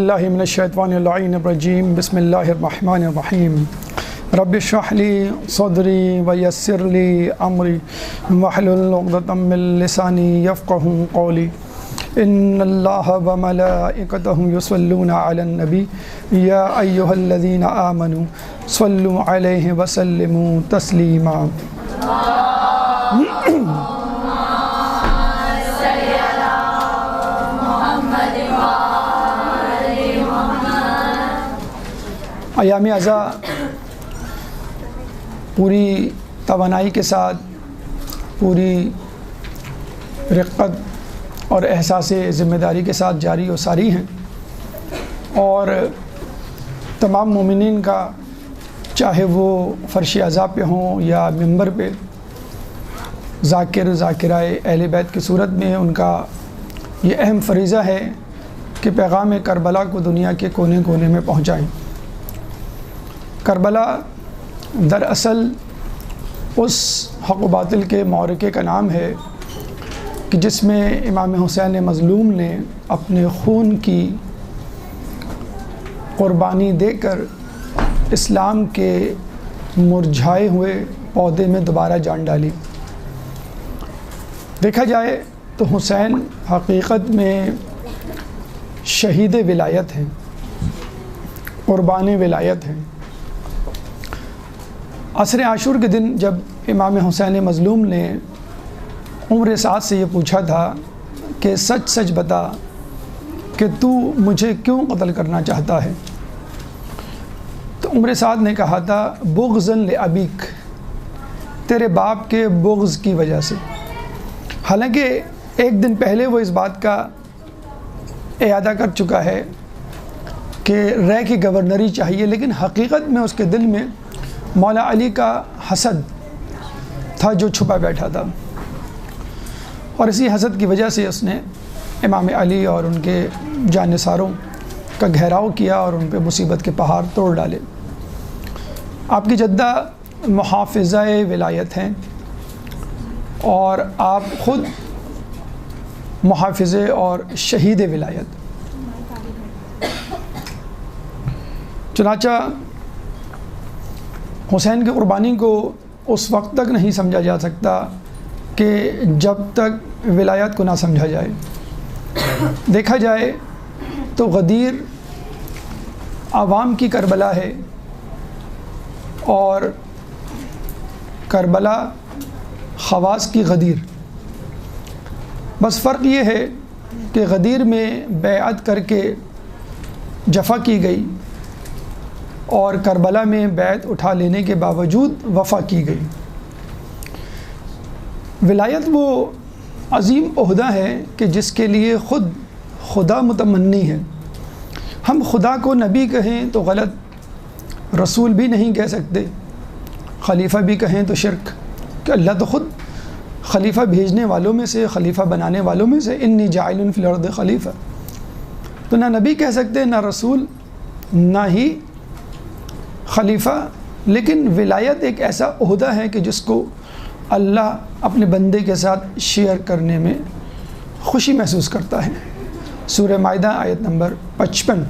باللہ من الشیطان اللعین الرجیم بسم اللہ الرحمن الرحیم رب اشرح لی صدری ویسر لی امری واحلل عقدۃ من لسانی یفقہوا قولی ان اللہ وملائکتہ یصلون علی النبی یا ایہا الذین آمنوا صلوا علیہ وسلموا تسلیما۔ ایام ازاں پوری توانائی کے ساتھ، پوری رقت اور احساس ذمہ داری کے ساتھ جاری و ساری ہیں، اور تمام مومنین کا، چاہے وہ فرش عزا پہ ہوں یا ممبر پہ، ذاکر ذاکرائے اہل بیت کی صورت میں، ان کا یہ اہم فریضہ ہے کہ پیغام کربلا کو دنیا کے کونے کونے میں پہنچائیں۔ کربلا دراصل اس حق و باطل کے معرکے کا نام ہے کہ جس میں امام حسین مظلوم نے اپنے خون کی قربانی دے کر اسلام کے مرجھائے ہوئے پودے میں دوبارہ جان ڈالی۔ دیکھا جائے تو حسین حقیقت میں شہید ولایت ہیں، قربان ولایت ہیں۔ عصر عاشور کے دن جب امام حسین مظلوم نے عمر سعد سے یہ پوچھا تھا کہ سچ سچ بتا کہ تو مجھے کیوں قتل کرنا چاہتا ہے، تو عمر سعد نے کہا تھا بغضاً لأبیک، تیرے باپ کے بغض کی وجہ سے۔ حالانکہ ایک دن پہلے وہ اس بات کا اعادہ کر چکا ہے کہ رے کی گورنری چاہیے، لیکن حقیقت میں اس کے دل میں مولا علی کا حسد تھا جو چھپا بیٹھا تھا، اور اسی حسد کی وجہ سے اس نے امام علی اور ان کے جانثاروں کا گھیراؤ کیا اور ان پہ مصیبت کے پہاڑ توڑ ڈالے۔ آپ کی جدہ محافظہ ولایت ہیں، اور آپ خود محافظ اور شہید ولایت۔ چنانچہ حسین کی قربانی کو اس وقت تک نہیں سمجھا جا سکتا کہ جب تک ولایت کو نہ سمجھا جائے۔ دیکھا جائے تو غدیر عوام کی کربلا ہے، اور کربلا خواص کی غدیر۔ بس فرق یہ ہے کہ غدیر میں بیعت کر کے جفا کی گئی، اور کربلا میں بیعت اٹھا لینے کے باوجود وفا کی گئی۔ ولایت وہ عظیم عہدہ ہے کہ جس کے لیے خود خدا متمنی ہے۔ ہم خدا کو نبی کہیں تو غلط، رسول بھی نہیں کہہ سکتے، خلیفہ بھی کہیں تو شرک، کہ اللہ تو خود خلیفہ بھیجنے والوں میں سے، خلیفہ بنانے والوں میں سے، انی جاعل فی الارض خلیفہ، تو نہ نبی کہہ سکتے، نہ رسول، نہ ہی خلیفہ۔ لیکن ولایت ایک ایسا عہدہ ہے کہ جس کو اللہ اپنے بندے کے ساتھ شیئر کرنے میں خوشی محسوس کرتا ہے۔ سورہ مائدہ آیت نمبر 55،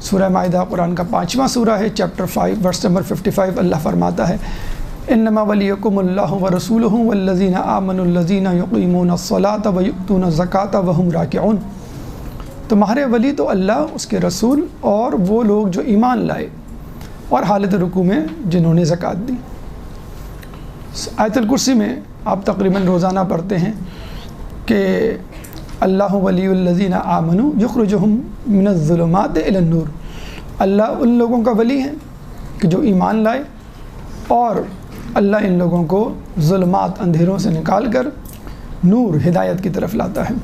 سورہ مائدہ قرآن کا 5واں سورہ ہے، چیپٹر 5 ورس نمبر 55۔ اللہ فرماتا ہے انما ولیکم اللہ ورسولہ والذین آمنوا الذین یقیمون الصلاۃ ویؤتون الزکاۃ وہم راکعون۔ تمہارے ولی تو اللہ، اس کے رسول، اور وہ لوگ جو ایمان لائے اور حالت رکوع میں جنہوں نے زکوٰۃ دی۔ آیت الکرسی میں آپ تقریباً روزانہ پڑھتے ہیں کہ اللہ ولی الذین آمنوا یخرجہم من الظلمات الی النور، اللہ ان لوگوں کا ولی ہے کہ جو ایمان لائے، اور اللہ ان لوگوں کو ظلمات، اندھیروں سے نکال کر نور، ہدایت کی طرف لاتا ہے۔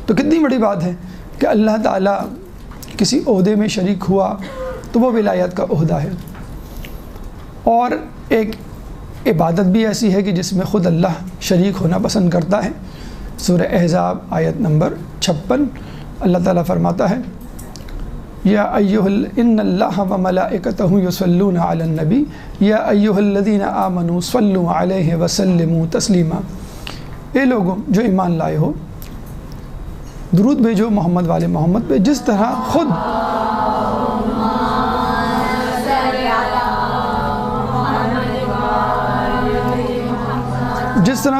تو کتنی بڑی بات ہے کہ اللہ تعالیٰ کسی عہدے میں شریک ہوا تو وہ ولایت کا عہدہ ہے۔ اور ایک عبادت بھی ایسی ہے کہ جس میں خود اللہ شریک ہونا پسند کرتا ہے۔ سورہ احزاب آیت نمبر 56، اللہ تعالیٰ فرماتا ہے یا ان اللہ وملائکتہ یصلون علی النبی یا ایھا الذین آمنوا صلوا علیہ وسلموا تسلیما۔ اے لوگوں جو ایمان لائے ہو، درود بھیجو محمد والے محمد پہ، جس طرح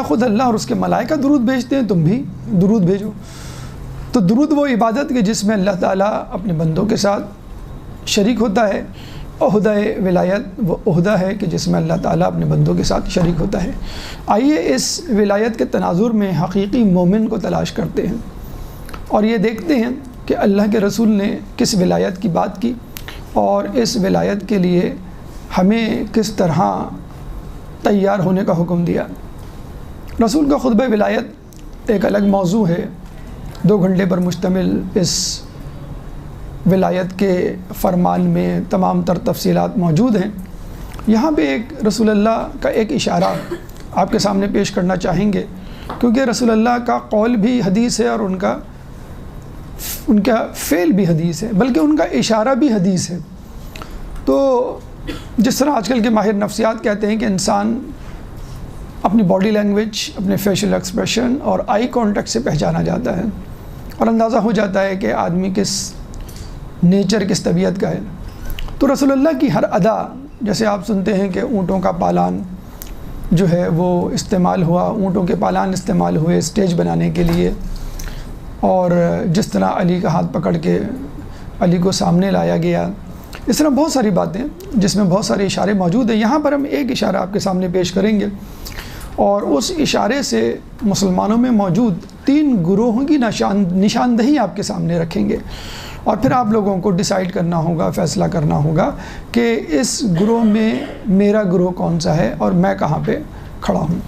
خود اللہ اور اس کے ملائکہ درود بھیجتے ہیں، تم بھی درود بھیجو۔ تو درود وہ عبادت کہ جس میں اللہ تعالیٰ اپنے بندوں کے ساتھ شریک ہوتا ہے۔ عہدہ ولایت وہ عہدہ ہے کہ جس میں اللہ تعالیٰ اپنے بندوں کے ساتھ شریک ہوتا ہے۔ آئیے اس ولایت کے تناظر میں حقیقی مومن کو تلاش کرتے ہیں اور یہ دیکھتے ہیں کہ اللہ کے رسول نے کس ولایت کی بات کی اور اس ولایت کے لیے ہمیں کس طرح تیار ہونے کا حکم دیا۔ رسول کا خطبہ ولایت ایک الگ موضوع ہے، 2 گھنٹے پر مشتمل اس ولایت کے فرمان میں تمام تر تفصیلات موجود ہیں۔ یہاں پہ ایک رسول اللہ کا ایک اشارہ آپ کے سامنے پیش کرنا چاہیں گے، کیونکہ رسول اللہ کا قول بھی حدیث ہے اور ان کا فعل بھی حدیث ہے، بلکہ ان کا اشارہ بھی حدیث ہے۔ تو جس طرح آج کل کے ماہر نفسیات کہتے ہیں کہ انسان اپنی باڈی لینگویج، اپنے فیشل ایکسپریشن اور آئی کانٹیکٹ سے پہچانا جاتا ہے اور اندازہ ہو جاتا ہے کہ آدمی کس نیچر، کس طبیعت کا ہے۔ تو رسول اللہ کی ہر ادا، جیسے آپ سنتے ہیں کہ اونٹوں کا پالان جو ہے وہ استعمال ہوا، اونٹوں کے پالان استعمال ہوئے اسٹیج بنانے کے لیے، اور جس طرح علی کا ہاتھ پکڑ کے علی کو سامنے لایا گیا، اس طرح بہت ساری باتیں جس میں بہت سارے اشارے موجود ہیں۔ یہاں پر ہم ایک اشارہ آپ کے سامنے پیش کریں گے اور اس اشارے سے مسلمانوں میں موجود 3 گروہوں کی نشاندہی آپ کے سامنے رکھیں گے، اور پھر آپ لوگوں کو ڈیسائیڈ کرنا ہوگا، فیصلہ کرنا ہوگا کہ اس گروہ میں میرا گروہ کون سا ہے اور میں کہاں پہ کھڑا ہوں۔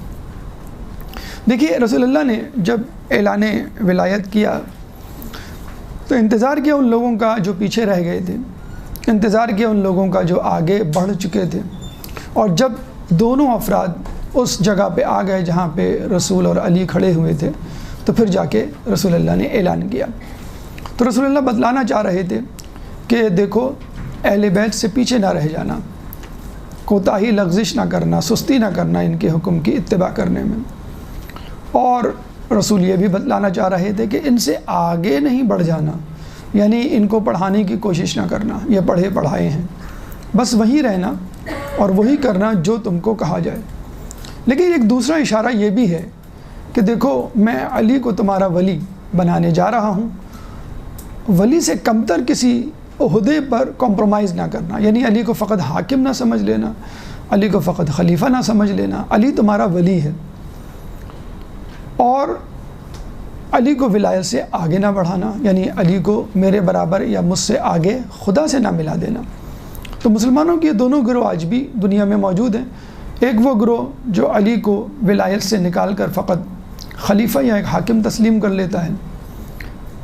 دیکھیے، رسول اللہ نے جب اعلان ولایت کیا تو انتظار کیا ان لوگوں کا جو پیچھے رہ گئے تھے، انتظار کیا ان لوگوں کا جو آگے بڑھ چکے تھے، اور جب دونوں افراد اس جگہ پہ آ گئے جہاں پہ رسول اور علی کھڑے ہوئے تھے، تو پھر جا کے رسول اللہ نے اعلان کیا۔ تو رسول اللہ بتلانا چاہ رہے تھے کہ دیکھو، اہل بیت سے پیچھے نہ رہ جانا، کوتاہی لغزش نہ کرنا، سستی نہ کرنا ان کے حکم کی اتباع کرنے میں۔ اور رسول یہ بھی بتلانا چاہ رہے تھے کہ ان سے آگے نہیں بڑھ جانا، یعنی ان کو پڑھانے کی کوشش نہ کرنا، یہ پڑھے پڑھائے ہیں، بس وہیں رہنا اور وہی کرنا جو تم کو کہا جائے۔ لیکن ایک دوسرا اشارہ یہ بھی ہے کہ دیکھو، میں علی کو تمہارا ولی بنانے جا رہا ہوں، ولی سے کمتر کسی عہدے پر کمپرومائز نہ کرنا، یعنی علی کو فقط حاکم نہ سمجھ لینا، علی کو فقط خلیفہ نہ سمجھ لینا، علی تمہارا ولی ہے، اور علی کو ولایت سے آگے نہ بڑھانا، یعنی علی کو میرے برابر یا مجھ سے آگے خدا سے نہ ملا دینا۔ تو مسلمانوں کے دونوں گروہ آج بھی دنیا میں موجود ہیں۔ ایک وہ گروہ جو علی کو ولایت سے نکال کر فقط خلیفہ یا ایک حاکم تسلیم کر لیتا ہے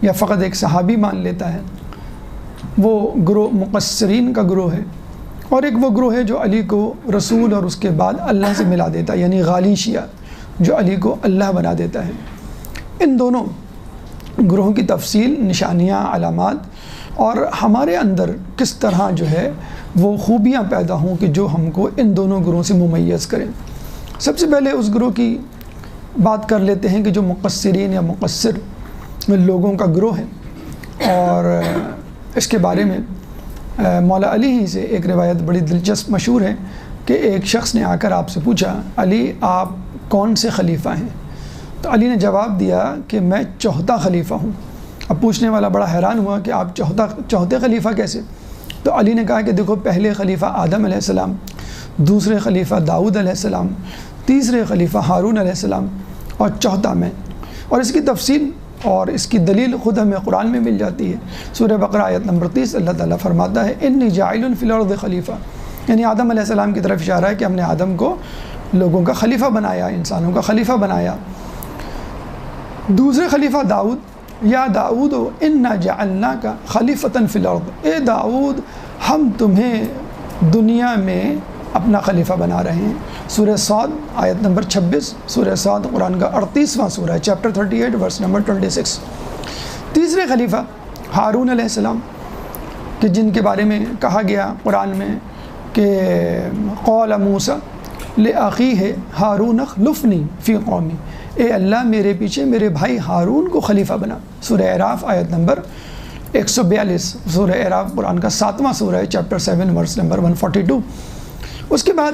یا فقط ایک صحابی مان لیتا ہے، وہ گروہ مقصرین کا گروہ ہے، اور ایک وہ گروہ ہے جو علی کو رسول اور اس کے بعد اللہ سے ملا دیتا ہے، یعنی غالی شیعہ جو علی کو اللہ بنا دیتا ہے۔ ان دونوں گروہوں کی تفصیل، نشانیاں، علامات اور ہمارے اندر کس طرح جو ہے وہ خوبیاں پیدا ہوں کہ جو ہم کو ان دونوں گروہوں سے ممیز کریں۔ سب سے پہلے اس گروہ کی بات کر لیتے ہیں کہ جو مقصرین یا مقصر لوگوں کا گروہ ہے، اور اس کے بارے میں مولا علی ہی سے ایک روایت بڑی دلچسپ مشہور ہے کہ ایک شخص نے آ کر آپ سے پوچھا، علی آپ کون سے خلیفہ ہیں؟ تو علی نے جواب دیا کہ میں چوتھا خلیفہ ہوں۔ اب پوچھنے والا بڑا حیران ہوا کہ آپ چوتھے خلیفہ کیسے؟ تو علی نے کہا کہ دیکھو، پہلے خلیفہ آدم علیہ السلام، دوسرے خلیفہ داؤد علیہ السلام، تیسرے خلیفہ ہارون علیہ السلام، اور چوتھا میں۔ اور اس کی تفصیل اور اس کی دلیل خود ہمیں قرآن میں مل جاتی ہے۔ سورہ بقرہ آیت نمبر 30 اللہ تعالیٰ فرماتا ہے، انی جاعل فی الارض خلیفہ، یعنی آدم علیہ السلام کی طرف اشارہ ہے کہ ہم نے آدم کو لوگوں کا خلیفہ بنایا، انسانوں کا خلیفہ بنایا۔ دوسرے خلیفہ داؤد، یا داؤد انا جعلناک خلیفۃ فی الارض، اے داؤد ہم تمہیں دنیا میں اپنا خلیفہ بنا رہے ہیں۔ سورہ صاد آیت نمبر 26، سورہ صاد قرآن کا 38واں سورہ ہے، چیپٹر 38 ورس نمبر 26۔ تیسرے خلیفہ ہارون علیہ السلام، کہ جن کے بارے میں کہا گیا قرآن میں کہ قال موسیٰ لأخیہ ہارون اخلفنی فی قومی، اے اللہ میرے پیچھے میرے بھائی ہارون کو خلیفہ بنا۔ سورہ اعراف آیت نمبر 142، سورہ اعراف قرآن کا 7واں سورہ ہے، چیپٹر 7 ورس نمبر 142۔ اس کے بعد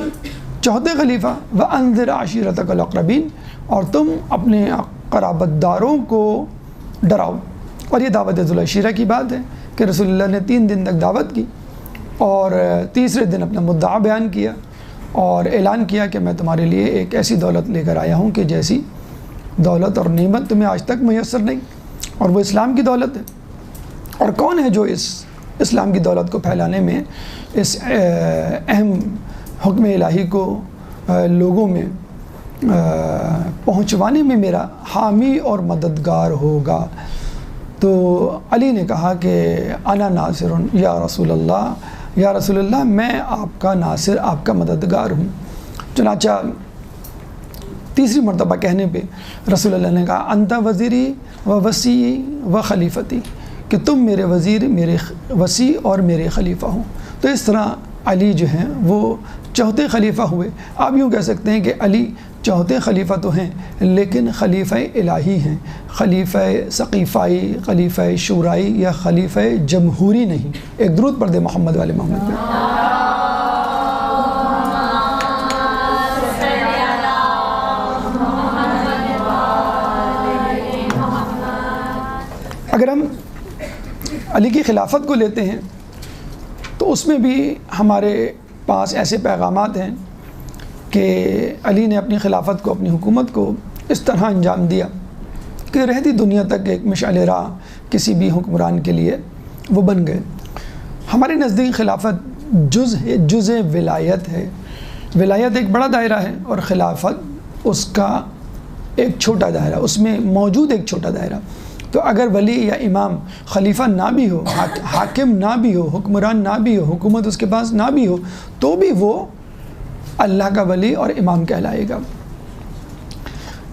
چوتھے خلیفہ وَأَنذِرْ عَشِيرَتَكَ الْأَقْرَبِينَ، اور تم اپنے قرابت داروں کو ڈراؤ۔ اور یہ دعوت ذو العشیرہ کی بات ہے کہ رسول اللہ نے 3 دن تک دعوت کی اور تیسرے دن اپنا مدعا بیان کیا اور اعلان کیا کہ میں تمہارے لیے ایک ایسی دولت لے کر آیا ہوں کہ جیسی دولت اور نعمت تمہیں آج تک میسر نہیں، اور وہ اسلام کی دولت ہے۔ اور کون ہے جو اس اسلام کی دولت کو پھیلانے میں، اس اہم حکم الہی کو لوگوں میں پہنچوانے میں میرا حامی اور مددگار ہوگا؟ تو علی نے کہا کہ انا ناصر یا رسول اللہ، یا رسول اللہ میں آپ کا ناصر، آپ کا مددگار ہوں۔ چنانچہ تیسری مرتبہ کہنے پہ رسول اللہ نے کہا انت وزیری و وسیعی و خلیفتی، کہ تم میرے وزیر، میرے وسیع اور میرے خلیفہ ہوں۔ تو اس طرح علی جو ہیں وہ چوتھے خلیفہ ہوئے۔ آپ یوں کہہ سکتے ہیں کہ علی چوتھے خلیفہ تو ہیں لیکن خلیفہ الہی ہیں، خلیفہ ثقیفائی، خلیفہ شورائی یا خلیفہ جمہوری نہیں۔ ایک درود پڑھ دے محمد والے محمد پہ۔ اگر ہم علی کی خلافت کو لیتے ہیں تو اس میں بھی ہمارے پاس ایسے پیغامات ہیں کہ علی نے اپنی خلافت کو، اپنی حکومت کو اس طرح انجام دیا کہ رہتی دنیا تک ایک مشعل راہ کسی بھی حکمران کے لیے وہ بن گئے۔ ہمارے نزدیک خلافت جز ولایت ہے۔ ولایت ایک بڑا دائرہ ہے اور خلافت اس کا ایک چھوٹا دائرہ، اس میں موجود ایک چھوٹا دائرہ۔ تو اگر ولی یا امام خلیفہ نہ بھی ہو، حاکم نہ بھی ہو، حکمران نہ بھی ہو، حکومت اس کے پاس نہ بھی ہو، تو بھی وہ اللہ کا ولی اور امام کہلائے گا۔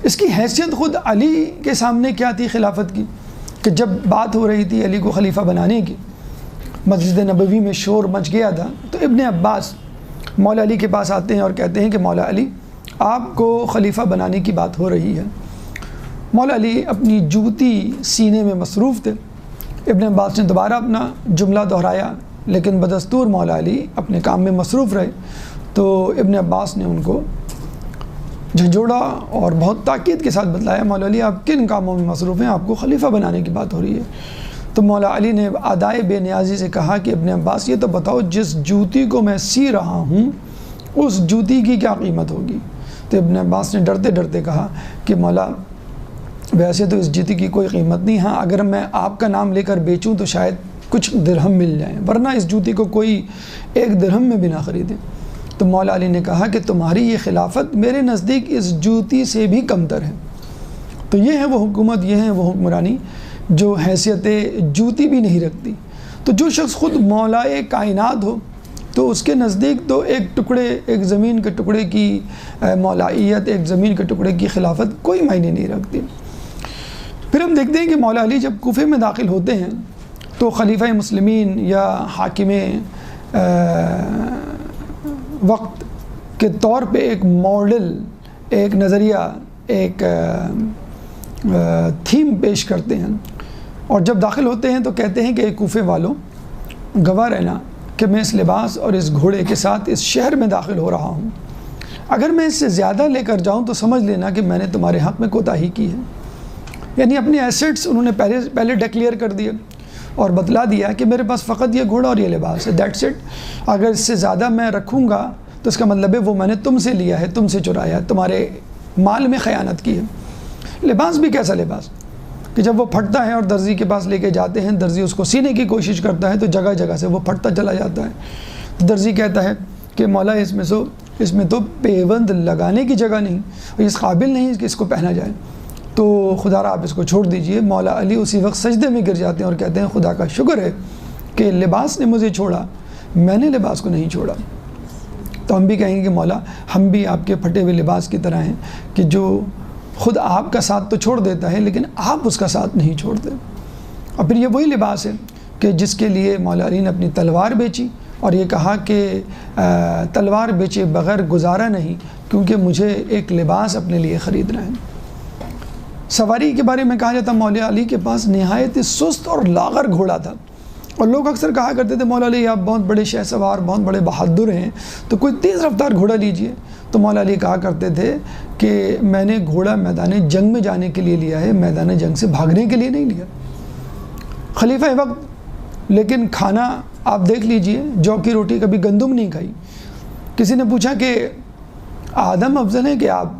اس کی حیثیت خود علی کے سامنے کیا تھی خلافت کی، کہ جب بات ہو رہی تھی علی کو خلیفہ بنانے کی، مسجد نبوی میں شور مچ گیا تھا، تو ابن عباس مولا علی کے پاس آتے ہیں اور کہتے ہیں کہ مولا علی آپ کو خلیفہ بنانے کی بات ہو رہی ہے۔ مولا علی اپنی جوتی سینے میں مصروف تھے۔ ابن عباس نے دوبارہ اپنا جملہ دہرایا لیکن بدستور مولا علی اپنے کام میں مصروف رہے، تو ابن عباس نے ان کو جھنجھوڑا اور بہت تاکید کے ساتھ بتلایا مولا علی آپ کن کاموں میں مصروف ہیں، آپ کو خلیفہ بنانے کی بات ہو رہی ہے۔ تو مولا علی نے ادائے بے نیازی سے کہا کہ ابن عباس یہ تو بتاؤ جس جوتی کو میں سی رہا ہوں اس جوتی کی کیا قیمت ہوگی؟ تو ابن عباس نے ڈرتے ڈرتے کہا کہ مولا ویسے تو اس جوتی کی کوئی قیمت نہیں، ہاں اگر میں آپ کا نام لے کر بیچوں تو شاید کچھ درہم مل جائیں، ورنہ اس جوتی کو کوئی 1 درہم میں بھی نہ خریدے۔ تو مولا علی نے کہا کہ تمہاری یہ خلافت میرے نزدیک اس جوتی سے بھی کمتر ہے۔ تو یہ ہے وہ حکومت، یہ ہے وہ حکمرانی جو حیثیت جوتی بھی نہیں رکھتی۔ تو جو شخص خود مولا کائنات ہو تو اس کے نزدیک تو ایک زمین کے ٹکڑے کی مولائیت، ایک زمین کے ٹکڑے کی خلافت کوئی معنی نہیں رکھتی۔ پھر ہم دیکھتے ہیں کہ مولا علی جب کوفے میں داخل ہوتے ہیں تو خلیفہ مسلمین یا حاکم وقت کے طور پہ ایک ماڈل، ایک نظریہ، ایک تھیم پیش کرتے ہیں، اور جب داخل ہوتے ہیں تو کہتے ہیں کہ کوفے والوں گواہ رہنا کہ میں اس لباس اور اس گھوڑے کے ساتھ اس شہر میں داخل ہو رہا ہوں، اگر میں اس سے زیادہ لے کر جاؤں تو سمجھ لینا کہ میں نے تمہارے حق میں کوتاہی کی ہے۔ یعنی اپنے ایسٹس انہوں نے پہلے ڈکلیئر کر دیے اور بتلا دیا کہ میرے پاس فقط یہ گھوڑا اور یہ لباس ہے، دیٹس اٹ۔ اگر اس سے زیادہ میں رکھوں گا تو اس کا مطلب ہے وہ میں نے تم سے لیا ہے، تم سے چرایا ہے، تمہارے مال میں خیانت کی ہے۔ لباس بھی کیسا لباس کہ جب وہ پھٹتا ہے اور درزی کے پاس لے کے جاتے ہیں، درزی اس کو سینے کی کوشش کرتا ہے تو جگہ جگہ سے وہ پھٹتا چلا جاتا ہے۔ درزی کہتا ہے کہ مولا اس میں تو پیوند لگانے کی جگہ نہیں، اس قابل نہیں کہ اس کو پہنا جائے، تو خدا را آپ اس کو چھوڑ دیجئے۔ مولا علی اسی وقت سجدے میں گر جاتے ہیں اور کہتے ہیں خدا کا شکر ہے کہ لباس نے مجھے چھوڑا، میں نے لباس کو نہیں چھوڑا۔ تو ہم بھی کہیں گے کہ مولا ہم بھی آپ کے پھٹے ہوئے لباس کی طرح ہیں کہ جو خود آپ کا ساتھ تو چھوڑ دیتا ہے لیکن آپ اس کا ساتھ نہیں چھوڑتے۔ اور پھر یہ وہی لباس ہے کہ جس کے لیے مولا علی نے اپنی تلوار بیچی اور یہ کہا کہ تلوار بیچے بغیر گزارا نہیں، کیونکہ مجھے ایک لباس اپنے لیے خریدنا ہے۔ سواری کے بارے میں کہا جاتا مولا علی کے پاس نہایت سست اور لاغر گھوڑا تھا، اور لوگ اکثر کہا کرتے تھے مولا علی آپ بہت بڑے شہ سوار، بہت بڑے بہادر ہیں، تو کوئی تیز رفتار گھوڑا لیجئے۔ تو مولا علی کہا کرتے تھے کہ میں نے گھوڑا میدان جنگ میں جانے کے لیے لیا ہے، میدان جنگ سے بھاگنے کے لیے نہیں لیا۔ خلیفہ وقت لیکن کھانا آپ دیکھ لیجئے، جو کی روٹی کبھی گندم نہیں کھائی۔ کسی نے پوچھا کہ آدم افضل ہے کہ آپ؟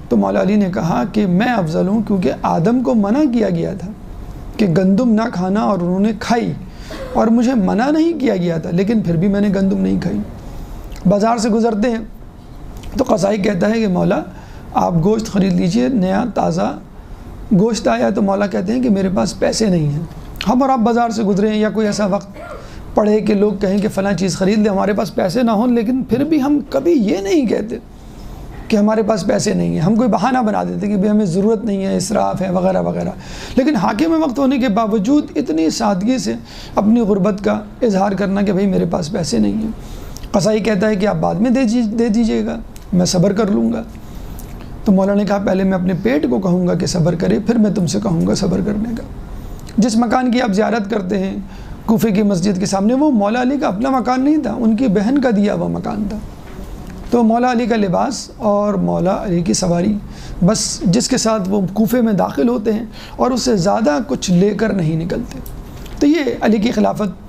تو مولا علی نے کہا کہ میں افضل ہوں، کیونکہ آدم کو منع کیا گیا تھا کہ گندم نہ کھانا، اور انہوں نے کھائی، اور مجھے منع نہیں کیا گیا تھا لیکن پھر بھی میں نے گندم نہیں کھائی۔ بازار سے گزرتے ہیں تو قصائی کہتا ہے کہ مولا آپ گوشت خرید لیجئے، نیا تازہ گوشت آیا۔ تو مولا کہتے ہیں کہ میرے پاس پیسے نہیں ہیں۔ ہم اور آپ بازار سے گزرے ہیں یا کوئی ایسا وقت پڑے کہ لوگ کہیں کہ فلاں چیز خرید لیں، ہمارے پاس پیسے نہ ہوں، لیکن پھر بھی ہم کبھی یہ نہیں کہتے کہ ہمارے پاس پیسے نہیں ہیں۔ ہم کوئی بہانہ بنا دیتے کہ بھئی ہمیں ضرورت نہیں ہے، اسراف ہے وغیرہ وغیرہ، لیکن حاکم وقت ہونے کے باوجود اتنی سادگی سے اپنی غربت کا اظہار کرنا کہ بھئی میرے پاس پیسے نہیں ہیں۔ قصائی کہتا ہے کہ آپ بعد میں دے دیجئے گا، میں صبر کر لوں گا۔ تو مولا نے کہا پہلے میں اپنے پیٹ کو کہوں گا کہ صبر کرے، پھر میں تم سے کہوں گا صبر کرنے کا۔ جس مکان کی آپ زیارت کرتے ہیں کوفے کی مسجد کے سامنے، وہ مولا علی کا اپنا مکان نہیں تھا، ان کی بہن کا دیا ہوا مکان تھا۔ تو مولا علی کا لباس اور مولا علی کی سواری، بس جس کے ساتھ وہ کوفے میں داخل ہوتے ہیں اور اس سے زیادہ کچھ لے کر نہیں نکلتے۔ تو یہ علی کی خلافت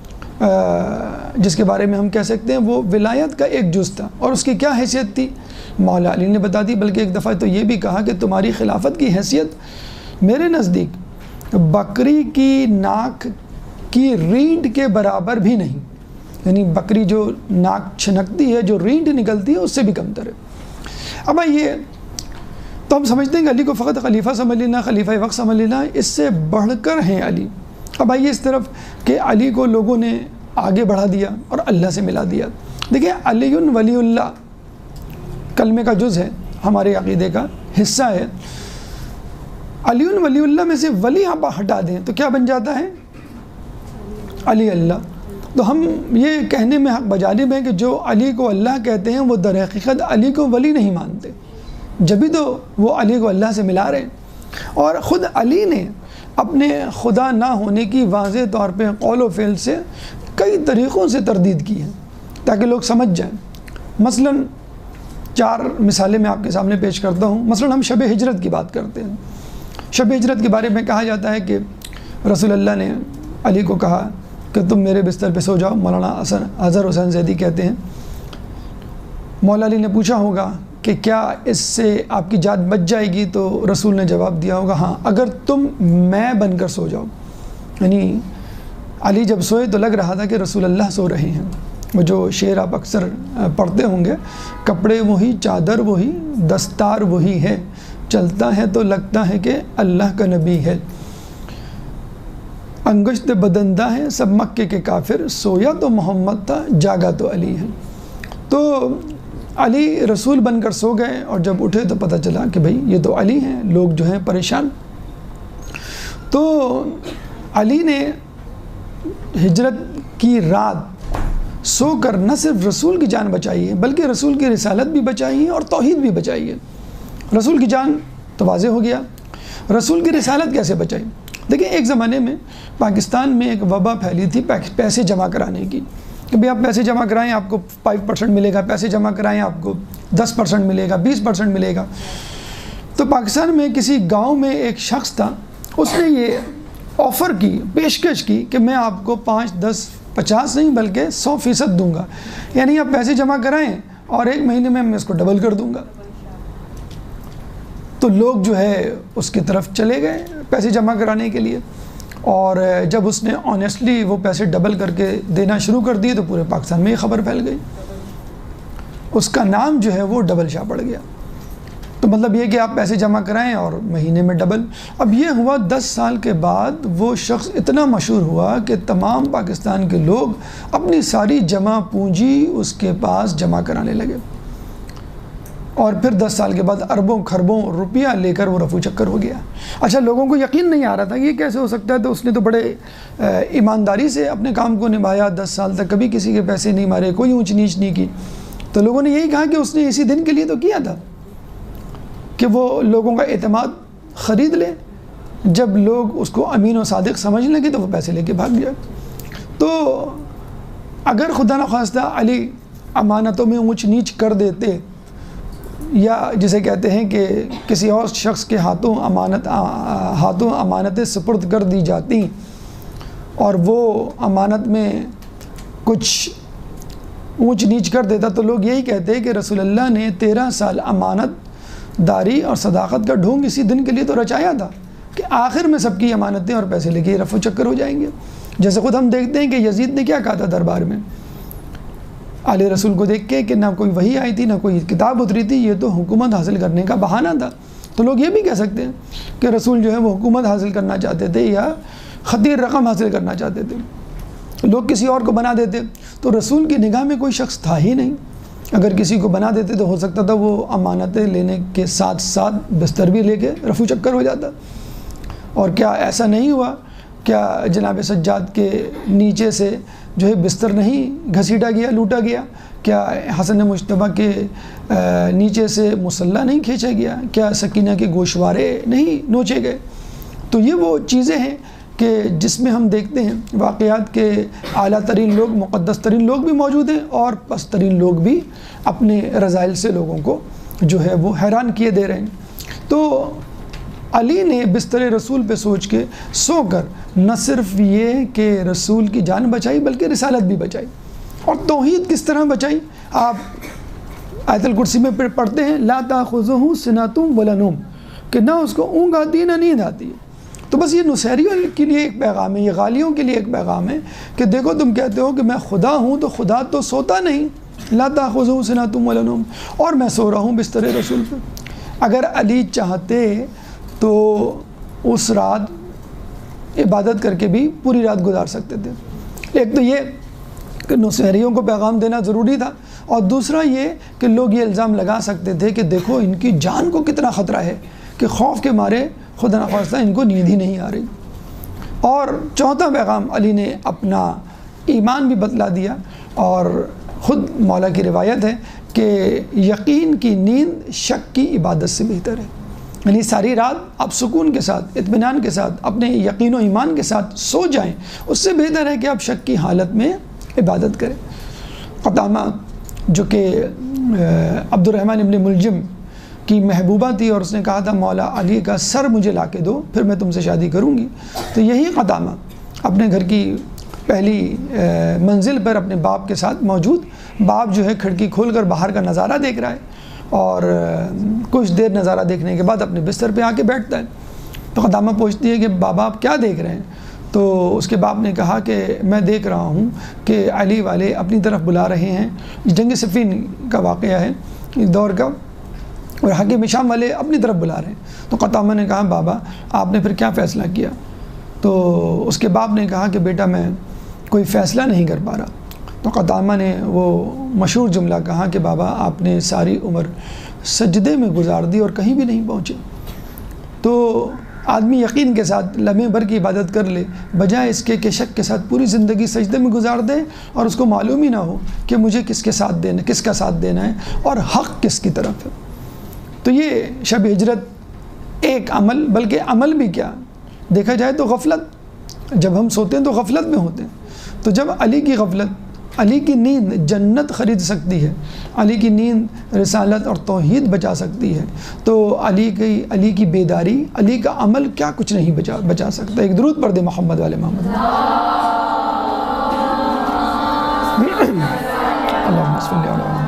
جس کے بارے میں ہم کہہ سکتے ہیں وہ ولایت کا ایک جز تھا، اور اس کی کیا حیثیت تھی مولا علی نے بتا دی، بلکہ ایک دفعہ تو یہ بھی کہا کہ تمہاری خلافت کی حیثیت میرے نزدیک بکری کی ناک کی رینٹ کے برابر بھی نہیں، یعنی بکری جو ناک چھنکتی ہے، جو رینٹ نکلتی ہے، اس سے بھی کمتر ہے۔ اب یہ تو ہم سمجھتے ہیں کہ علی کو فقط خلیفہ سمجھ لینا، خلیفہ وقت سمجھ لینا، اس سے بڑھ کر ہیں علی۔ اب آئیے اس طرف کہ علی کو لوگوں نے آگے بڑھا دیا اور اللہ سے ملا دیا۔ دیکھیں علی ولی اللہ کلمے کا جز ہے، ہمارے عقیدے کا حصہ ہے۔ علی ولی اللہ میں سے ولی آپ ہٹا دیں تو کیا بن جاتا ہے؟ علی اللہ۔ تو ہم یہ کہنے میں حق بجانب ہیں کہ جو علی کو اللہ کہتے ہیں وہ در حقیقت علی کو ولی نہیں مانتے، جبھی تو وہ علی کو اللہ سے ملا رہے ہیں۔ اور خود علی نے اپنے خدا نہ ہونے کی واضح طور پہ قول و فعل سے کئی طریقوں سے تردید کی ہے تاکہ لوگ سمجھ جائیں۔ مثلا 4 مثالیں میں آپ کے سامنے پیش کرتا ہوں۔ مثلا ہم شب ہجرت کی بات کرتے ہیں۔ شب ہجرت کے بارے میں کہا جاتا ہے کہ رسول اللہ نے علی کو کہا کہ تم میرے بستر پہ سو جاؤ۔ مولانا اظہر حسین زیدی کہتے ہیں مولا علی نے پوچھا ہوگا کہ کیا اس سے آپ کی جان بچ جائے گی؟ تو رسول نے جواب دیا ہوگا ہاں، اگر تم میں بن کر سو جاؤ۔ یعنی علی جب سوئے تو لگ رہا تھا کہ رسول اللہ سو رہے ہیں۔ وہ جو شعر آپ اکثر پڑھتے ہوں گے، کپڑے وہی، چادر وہی، دستار وہی ہے، چلتا ہے تو لگتا ہے کہ اللہ کا نبی ہے، انگشت بدندہ ہے سب مکے کے کافر، سویا تو محمد تھا جاگا تو علی ہے۔ تو علی رسول بن کر سو گئے، اور جب اٹھے تو پتہ چلا کہ بھئی یہ تو علی ہیں۔ لوگ جو ہیں پریشان۔ تو علی نے ہجرت کی رات سو کر نہ صرف رسول کی جان بچائی ہے بلکہ رسول کی رسالت بھی بچائی ہے اور توحید بھی بچائی ہے۔ رسول کی جان تو واضح ہو گیا، رسول کی رسالت کیسے بچائی؟ دیکھیں ایک زمانے میں پاکستان میں ایک وبا پھیلی تھی پیسے جمع کرانے کی، کہ بھئی آپ پیسے جمع کرائیں آپ کو 5% ملے گا، پیسے جمع کرائیں آپ کو 10% ملے گا، 20% ملے گا۔ تو پاکستان میں کسی گاؤں میں ایک شخص تھا، اس نے یہ آفر کی، پیشکش کی کہ میں آپ کو 5, 10, 50 نہیں بلکہ 100% دوں گا، یعنی آپ پیسے جمع کرائیں اور 1 مہینے میں اس کو ڈبل کر دوں گا۔ تو لوگ جو ہے اس کی طرف چلے گئے پیسے جمع کرانے کے لیے، اور جب اس نے آنیسٹلی وہ پیسے ڈبل کر کے دینا شروع کر دیے تو پورے پاکستان میں یہ خبر پھیل گئی، اس کا نام جو ہے وہ ڈبل شاہ پڑ گیا۔ تو مطلب یہ کہ آپ پیسے جمع کرائیں اور مہینے میں ڈبل۔ اب یہ ہوا 10 سال کے بعد، وہ شخص اتنا مشہور ہوا کہ تمام پاکستان کے لوگ اپنی ساری جمع پونجی اس کے پاس جمع کرانے لگے، اور پھر 10 سال کے بعد اربوں خربوں روپیہ لے کر وہ رفو چکر ہو گیا۔ اچھا لوگوں کو یقین نہیں آ رہا تھا یہ کیسے ہو سکتا ہے، تو اس نے تو بڑے ایمانداری سے اپنے کام کو نبھایا، 10 سال تک کبھی کسی کے پیسے نہیں مارے، کوئی اونچ نیچ نہیں کی۔ تو لوگوں نے یہی کہا کہ اس نے اسی دن کے لیے تو کیا تھا کہ وہ لوگوں کا اعتماد خرید لے جب لوگ اس کو امین و صادق سمجھ لیں تو وہ پیسے لے کے بھاگ جائے۔ تو اگر خدا نخواستہ علی امانتوں میں اونچ نیچ کر دیتے، یا جسے کہتے ہیں کہ کسی اور شخص کے ہاتھوں امانتیں سپرد کر دی جاتی اور وہ امانت میں کچھ اونچ نیچ کر دیتا، تو لوگ یہی کہتے ہیں کہ رسول اللہ نے 13 سال امانت داری اور صداقت کا ڈھونگ اسی دن کے لیے تو رچایا تھا کہ آخر میں سب کی امانتیں اور پیسے لے کے رفع چکر ہو جائیں گے۔ جیسے خود ہم دیکھتے ہیں کہ یزید نے کیا کہا تھا دربار میں آل رسول کو دیکھ کے کہ نہ کوئی وحی آئی تھی، نہ کوئی کتاب اتری تھی، یہ تو حکومت حاصل کرنے کا بہانہ تھا۔ تو لوگ یہ بھی کہہ سکتے ہیں کہ رسول جو ہے وہ حکومت حاصل کرنا چاہتے تھے یا خطیر رقم حاصل کرنا چاہتے تھے، لوگ کسی اور کو بنا دیتے، تو رسول کی نگاہ میں کوئی شخص تھا ہی نہیں۔ اگر کسی کو بنا دیتے تو ہو سکتا تھا وہ امانتیں لینے کے ساتھ ساتھ بستر بھی لے کے رفو چکر ہو جاتا۔ اور کیا ایسا نہیں ہوا؟ کیا جناب سجاد کے نیچے سے جو ہے بستر نہیں گھسیٹا گیا، لوٹا گیا؟ کیا حسن مجتبیٰ کے نیچے سے مصلی نہیں کھینچا گیا؟ کیا سکینہ کے گوشوارے نہیں نوچے گئے؟ تو یہ وہ چیزیں ہیں کہ جس میں ہم دیکھتے ہیں واقعات کے اعلیٰ ترین لوگ، مقدس ترین لوگ بھی موجود ہیں اور پست ترین لوگ بھی اپنے رذائل سے لوگوں کو جو ہے وہ حیران کیے دے رہے ہیں۔ تو علی نے بستر رسول پہ سوچ کے سو کر نہ صرف یہ کہ رسول کی جان بچائی بلکہ رسالت بھی بچائی۔ اور توحید کس طرح بچائی؟ آپ آیت الکرسی میں پڑھتے ہیں لا تاخذہ سنۃ ولا نوم، کہ نہ اس کو اونگ آتی ہے نہ نیند آتی ہے۔ تو بس یہ نصیریوں کے لیے ایک پیغام ہے، یہ غالیوں کے لیے ایک پیغام ہے کہ دیکھو تم کہتے ہو کہ میں خدا ہوں، تو خدا تو سوتا نہیں، لا تاخذہ سنۃ ولا نوم، اور میں سو رہا ہوں بستر رسول پہ۔ اگر علی چاہتے تو اس رات عبادت کر کے بھی پوری رات گزار سکتے تھے۔ ایک تو یہ کہ نصیریوں کو پیغام دینا ضروری تھا، اور دوسرا یہ کہ لوگ یہ الزام لگا سکتے تھے کہ دیکھو ان کی جان کو کتنا خطرہ ہے کہ خوف کے مارے خدا نخواستہ ان کو نیند ہی نہیں آ رہی۔ اور چوتھا پیغام علی نے اپنا ایمان بھی بتلا دیا، اور خود مولا کی روایت ہے کہ یقین کی نیند شک کی عبادت سے بہتر ہے۔ یعنی ساری رات آپ سکون کے ساتھ، اطمینان کے ساتھ، اپنے یقین و ایمان کے ساتھ سو جائیں، اس سے بہتر ہے کہ آپ شک کی حالت میں عبادت کریں۔ قدامہ جو کہ عبد الرحمن ابن ملجم کی محبوبہ تھی، اور اس نے کہا تھا مولا علی کا سر مجھے لا کے دو پھر میں تم سے شادی کروں گی، تو یہی قدامہ اپنے گھر کی پہلی منزل پر اپنے باپ کے ساتھ موجود، باپ جو ہے کھڑکی کھول کر باہر کا نظارہ دیکھ رہا ہے، اور کچھ دیر نظارہ دیکھنے کے بعد اپنے بستر پہ آ کے بیٹھتا ہے۔ تو قدامہ پوچھتی ہے کہ بابا آپ کیا دیکھ رہے ہیں؟ تو اس کے باپ نے کہا کہ میں دیکھ رہا ہوں کہ علی والے اپنی طرف بلا رہے ہیں، جنگ صفین کا واقعہ ہے اس دور کا، اور حاکم شام والے اپنی طرف بلا رہے ہیں۔ تو قدامہ نے کہا بابا آپ نے پھر کیا فیصلہ کیا؟ تو اس کے باپ نے کہا کہ بیٹا میں کوئی فیصلہ نہیں کر پا رہا۔ تو قدامہ نے وہ مشہور جملہ کہا کہ بابا آپ نے ساری عمر سجدے میں گزار دی اور کہیں بھی نہیں پہنچے۔ تو آدمی یقین کے ساتھ لمحے بھر کی عبادت کر لے، بجائے اس کے کہ شک کے ساتھ پوری زندگی سجدے میں گزار دے اور اس کو معلوم ہی نہ ہو کہ مجھے کس کے ساتھ دینا، کس کا ساتھ دینا ہے اور حق کس کی طرف ہے۔ تو یہ شب ہجرت ایک عمل، بلکہ عمل بھی کیا دیکھا جائے تو غفلت، جب ہم سوتے ہیں تو غفلت میں ہوتے ہیں، تو جب علی کی غفلت، علی کی نیند جنت خرید سکتی ہے، علی کی نیند رسالت اور توحید بچا سکتی ہے، تو علی کی بیداری، علی کا عمل کیا کچھ نہیں بچا سکتا۔ ایک درود پڑھ دے محمد والے محمد۔ اللہم صلی علی محمد۔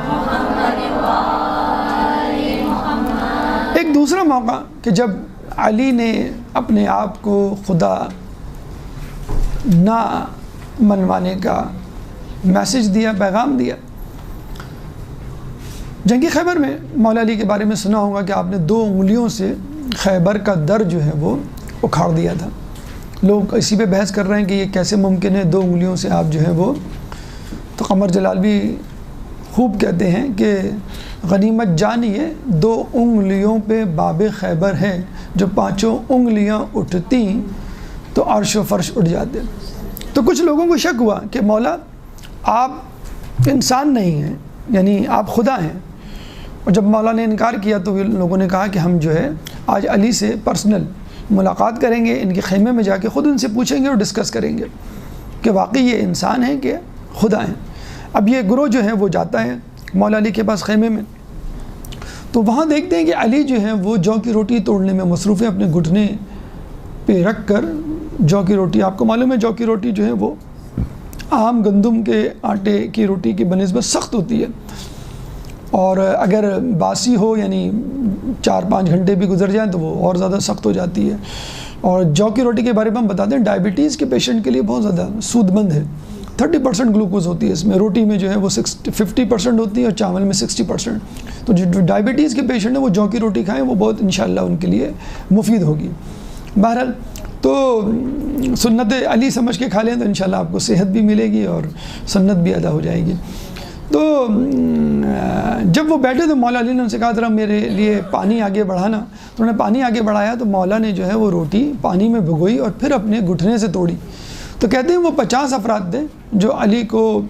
ایک دوسرا موقع کہ جب علی نے اپنے آپ کو خدا نہ منوانے کا میسج دیا، پیغام دیا۔ جنگ خیبر میں مولا علی کے بارے میں سنا ہوگا کہ آپ نے 2 انگلیوں سے خیبر کا در جو ہے وہ اکھاڑ دیا تھا۔ لوگ اسی پہ بحث کر رہے ہیں کہ یہ کیسے ممکن ہے 2 انگلیوں سے آپ جو ہے وہ، تو قمر جلال بھی خوب کہتے ہیں کہ غنیمت جانیے 2 انگلیوں پہ باب خیبر ہے، جو 5 انگلیاں اٹھتی تو عرش و فرش اٹھ جاتے۔ تو کچھ لوگوں کو شک ہوا کہ مولا آپ انسان نہیں ہیں، یعنی آپ خدا ہیں، اور جب مولا نے انکار کیا تو لوگوں نے کہا کہ ہم جو ہے آج علی سے پرسنل ملاقات کریں گے، ان کے خیمے میں جا کے خود ان سے پوچھیں گے اور ڈسکس کریں گے کہ واقعی یہ انسان ہیں کہ خدا ہیں۔ اب یہ گروہ جو ہے وہ جاتا ہے مولا علی کے پاس خیمے میں، تو وہاں دیکھتے ہیں کہ علی جو ہے وہ جو کی روٹی توڑنے میں مصروف ہے، اپنے گھٹنے پہ رکھ کر جو کی روٹی، آپ کو معلوم ہے جو کی روٹی جو ہے وہ عام گندم کے آٹے کی روٹی کی بنسبت سخت ہوتی ہے، اور اگر باسی ہو یعنی 4-5 گھنٹے بھی گزر جائیں تو وہ اور زیادہ سخت ہو جاتی ہے۔ اور جو کی روٹی کے بارے میں ہم بتاتے ہیں ڈائبٹیز کے پیشنٹ کے لیے بہت زیادہ سود مند ہے، 30% گلوکوز ہوتی ہے اس میں، روٹی میں جو ہے وہ 50% ہوتی ہے اور چاول میں 60%، تو جو ڈائبٹیز کے پیشنٹ ہیں وہ جو کی روٹی کھائیں، وہ بہت انشاءاللہ ان کے لیے مفید ہوگی۔ بہرحال تو سنت علی سمجھ کے کھا لیں تو انشاءاللہ آپ کو صحت بھی ملے گی اور سنت بھی ادا ہو جائے گی۔ تو جب وہ بیٹھے تو مولا علی نے ان سے کہا ذرا میرے لیے پانی آگے بڑھانا، تو انہوں نے پانی آگے بڑھایا تو مولا نے جو ہے وہ روٹی پانی میں بھگوئی اور پھر اپنے گھٹنے سے توڑی۔ تو کہتے ہیں وہ 50 افراد تھے جو علی کو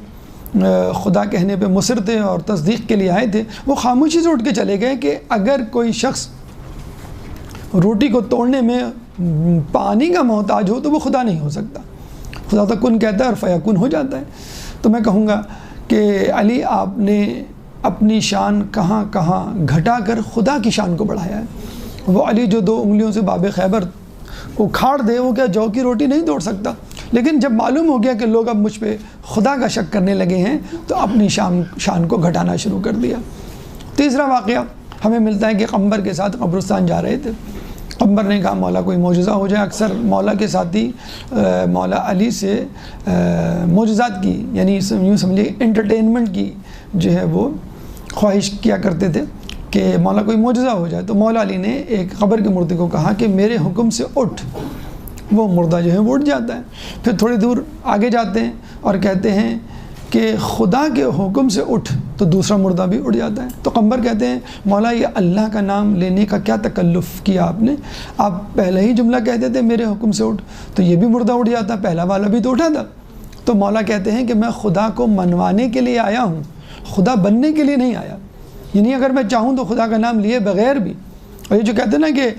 خدا کہنے پہ مصر تھے اور تصدیق کے لیے آئے تھے، وہ خاموشی سے اٹھ کے چلے گئے کہ اگر کوئی شخص روٹی کو توڑنے میں پانی کا محتاج ہو تو وہ خدا نہیں ہو سکتا، خدا تو کن کہتا ہے اور فیکون ہو جاتا ہے۔ تو میں کہوں گا کہ علی آپ نے اپنی شان کہاں کہاں گھٹا کر خدا کی شان کو بڑھایا ہے۔ وہ علی جو 2 انگلیوں سے باب خیبر کو کھاڑ دے، وہ کیا جو کی روٹی نہیں توڑ سکتا، لیکن جب معلوم ہو گیا کہ لوگ اب مجھ پہ خدا کا شک کرنے لگے ہیں تو اپنی شان کو گھٹانا شروع کر دیا۔ تیسرا واقعہ ہمیں ملتا ہے کہ قمبر کے ساتھ قبرستان جا رہے تھے، قمبر نے کہا مولا کوئی معجزہ ہو جائے۔ اکثر مولا کے ساتھی مولا علی سے معجزات کی یعنی یوں سمجھے انٹرٹینمنٹ کی جو ہے وہ خواہش کیا کرتے تھے کہ مولا کوئی معجزہ ہو جائے۔ تو مولا علی نے ایک قبر کے مردے کو کہا کہ میرے حکم سے اٹھ، وہ مردہ جو ہے وہ اٹھ جاتا ہے۔ پھر تھوڑی دور آگے جاتے ہیں اور کہتے ہیں کہ خدا کے حکم سے اٹھ، تو دوسرا مردہ بھی اٹھ جاتا ہے۔ تو قمبر کہتے ہیں مولا یہ اللہ کا نام لینے کا کیا تکلف کیا آپ نے، آپ پہلے ہی جملہ کہتے تھے میرے حکم سے اٹھ، تو یہ بھی مردہ اٹھ جاتا، پہلا والا بھی تو اٹھا تھا۔ تو مولا کہتے ہیں کہ میں خدا کو منوانے کے لیے آیا ہوں، خدا بننے کے لیے نہیں آیا، یعنی اگر میں چاہوں تو خدا کا نام لیے بغیر بھی، اور یہ جو کہتے ہیں نا کہ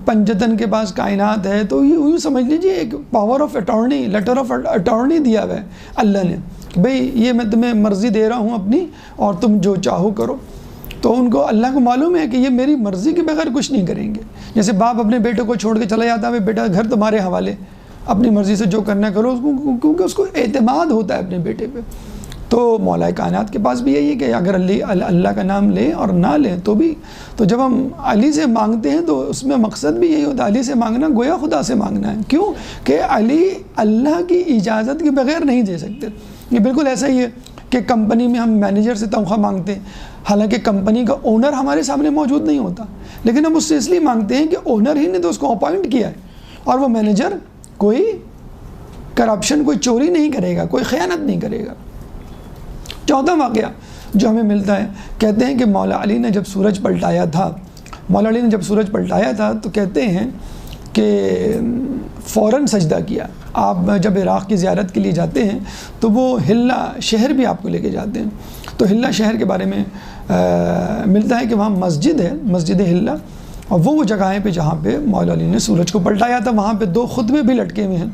پنجتن کے پاس کائنات ہے، تو یوں سمجھ لیجیے ایک power of attorney, letter of attorney دیا ہوا ہے اللہ نے، بھئی یہ میں تمہیں مرضی دے رہا ہوں اپنی اور تم جو چاہو کرو۔ تو ان کو اللہ کو معلوم ہے کہ یہ میری مرضی کے بغیر کچھ نہیں کریں گے۔ جیسے باپ اپنے بیٹے کو چھوڑ کے چلا جاتا ہے، بیٹا گھر تمہارے حوالے، اپنی مرضی سے جو کرنا کرو، کیونکہ اس کو اعتماد ہوتا ہے اپنے بیٹے پہ۔ تو مولا کائنات کے پاس بھی یہی ہے کہ اگر اللہ کا نام لیں اور نہ لیں تو بھی، تو جب ہم علی سے مانگتے ہیں تو اس میں مقصد بھی یہی ہوتا ہے، علی سے مانگنا گویا خدا سے مانگنا ہے۔ کیوں کہ علی اللہ کی اجازت کے بغیر نہیں دے سکتے۔ یہ بالکل ایسا ہی ہے کہ کمپنی میں ہم مینیجر سے تنخواہ مانگتے ہیں، حالانکہ کمپنی کا اونر ہمارے سامنے موجود نہیں ہوتا، لیکن ہم اس سے اس لیے مانگتے ہیں کہ اونر ہی نے تو اس کو اپوائنٹ کیا ہے، اور وہ مینیجر کوئی کرپشن، کوئی چوری نہیں کرے گا، کوئی خیانت نہیں کرے گا۔ چوتھا واقعہ جو ہمیں ملتا ہے، کہتے ہیں کہ مولا علی نے جب سورج پلٹایا تھا تو کہتے ہیں کہ فوراً سجدہ کیا۔ آپ جب عراق کی زیارت کے لیے جاتے ہیں تو وہ ہلہ شہر بھی آپ کو لے کے جاتے ہیں، تو ہلہ شہر کے بارے میں ملتا ہے کہ وہاں مسجد ہے، مسجد ہلہ، اور وہ جگہیں پہ جہاں پہ مولا علی نے سورج کو پلٹایا تھا وہاں پہ 2 خطبے بھی لٹکے ہوئے ہیں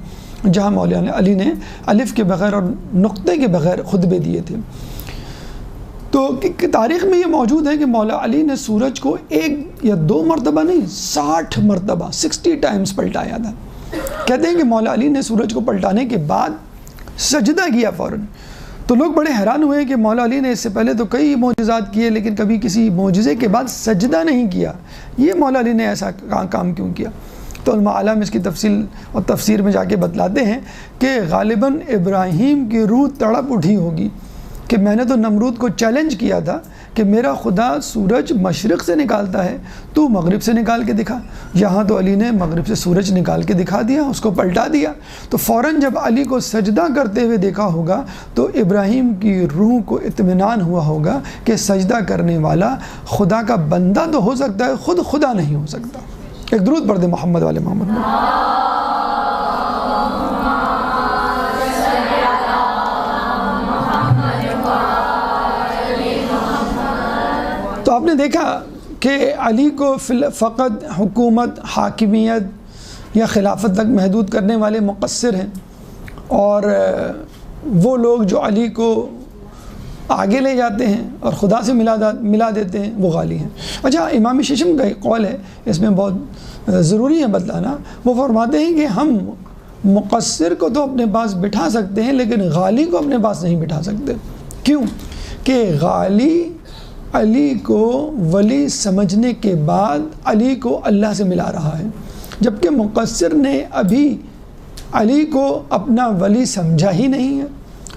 جہاں مولا علی نے الف کے بغیر اور نقطے کے بغیر خطبے دیے تھے۔ تو تاریخ میں یہ موجود ہے کہ مولا علی نے سورج کو 1 یا 2 مرتبہ نہیں 60 مرتبہ 60 ٹائمز پلٹایا تھا۔ کہتے ہیں کہ مولا علی نے سورج کو پلٹانے کے بعد سجدہ کیا فوراً، تو لوگ بڑے حیران ہوئے کہ مولا علی نے اس سے پہلے تو کئی معجزات کیے لیکن کبھی کسی معجزے کے بعد سجدہ نہیں کیا، یہ مولا علی نے ایسا کام کیوں کیا؟ تو علماء عالم اس کی تفصیل اور تفسیر میں جا کے بتلاتے ہیں کہ غالباً ابراہیم کی روح تڑپ اٹھی ہوگی کہ میں نے تو نمرود کو چیلنج کیا تھا کہ میرا خدا سورج مشرق سے نکالتا ہے، تو مغرب سے نکال کے دکھا۔ یہاں تو علی نے مغرب سے سورج نکال کے دکھا دیا، اس کو پلٹا دیا۔ تو فوراً جب علی کو سجدہ کرتے ہوئے دیکھا ہوگا تو ابراہیم کی روح کو اطمینان ہوا ہوگا کہ سجدہ کرنے والا خدا کا بندہ تو ہو سکتا ہے، خود خدا نہیں ہو سکتا۔ ایک درود پڑھ دیں محمد والے محمد میں۔ تو آپ نے دیکھا کہ علی کو فقط حکومت، حاکمیت یا خلافت تک محدود کرنے والے مقصر ہیں، اور وہ لوگ جو علی کو آگے لے جاتے ہیں اور خدا سے ملا دیتے ہیں وہ غالی ہیں۔ اچھا، امام ششم کا ایک قول ہے، اس میں بہت ضروری ہے بتلانا، وہ فرماتے ہیں کہ ہم مقصر کو تو اپنے پاس بٹھا سکتے ہیں لیکن غالی کو اپنے پاس نہیں بٹھا سکتے۔ کیوں؟ کہ غالی علی کو ولی سمجھنے کے بعد علی کو اللہ سے ملا رہا ہے، جبکہ مقصر نے ابھی علی کو اپنا ولی سمجھا ہی نہیں ہے،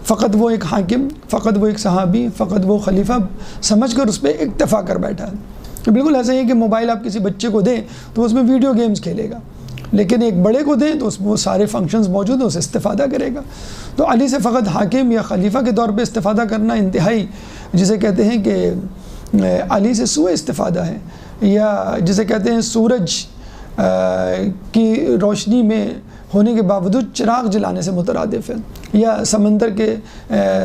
فقط وہ ایک حاکم، فقط وہ ایک صحابی، فقط وہ خلیفہ سمجھ کر اس پہ اکتفا کر بیٹھا ہے۔ بالکل ایسا ہی ہے کہ موبائل آپ کسی بچے کو دیں تو اس میں ویڈیو گیمز کھیلے گا، لیکن ایک بڑے کو دیں تو اس میں وہ سارے فنکشنز موجود ہیں، اسے استفادہ کرے گا۔ تو علی سے فقط حاکم یا خلیفہ کے طور پہ استفادہ کرنا انتہائی، جسے کہتے ہیں کہ علی سے سوء استفادہ ہے، یا جسے کہتے ہیں سورج کی روشنی میں ہونے کے باوجود چراغ جلانے سے مترادف ہے، یا سمندر کے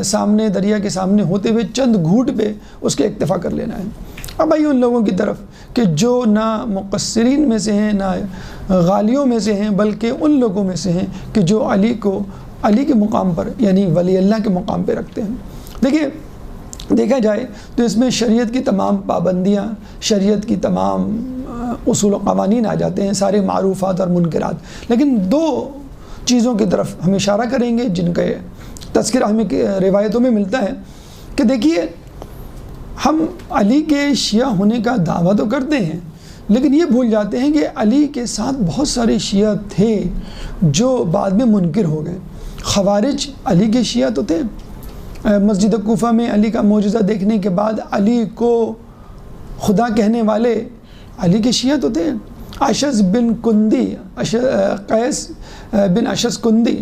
سامنے، دریا کے سامنے ہوتے ہوئے چند گھونٹ پہ اس کے اکتفا کر لینا ہے۔ اب آئیے ان لوگوں کی طرف کہ جو نہ مقصرین میں سے ہیں نہ غالیوں میں سے ہیں، بلکہ ان لوگوں میں سے ہیں کہ جو علی کو علی کے مقام پر یعنی ولی اللہ کے مقام پہ رکھتے ہیں۔ دیکھیے، دیکھا جائے تو اس میں شریعت کی تمام پابندیاں، شریعت کی تمام اصول و قوانین آ جاتے ہیں، سارے معروفات اور منکرات، لیکن دو چیزوں کی طرف ہم اشارہ کریں گے جن کا تذکرہ ہمیں روایتوں میں ملتا ہے کہ دیکھیے، ہم علی کے شیعہ ہونے کا دعویٰ تو کرتے ہیں لیکن یہ بھول جاتے ہیں کہ علی کے ساتھ بہت سارے شیعہ تھے جو بعد میں منکر ہو گئے۔ خوارج علی کے شیعہ تو تھے، مسجد کوفہ میں علی کا معجزہ دیکھنے کے بعد علی کو خدا کہنے والے علی کے شیعہ تو تھے۔ اشعث بن کندی، قیس بن اشعث کندی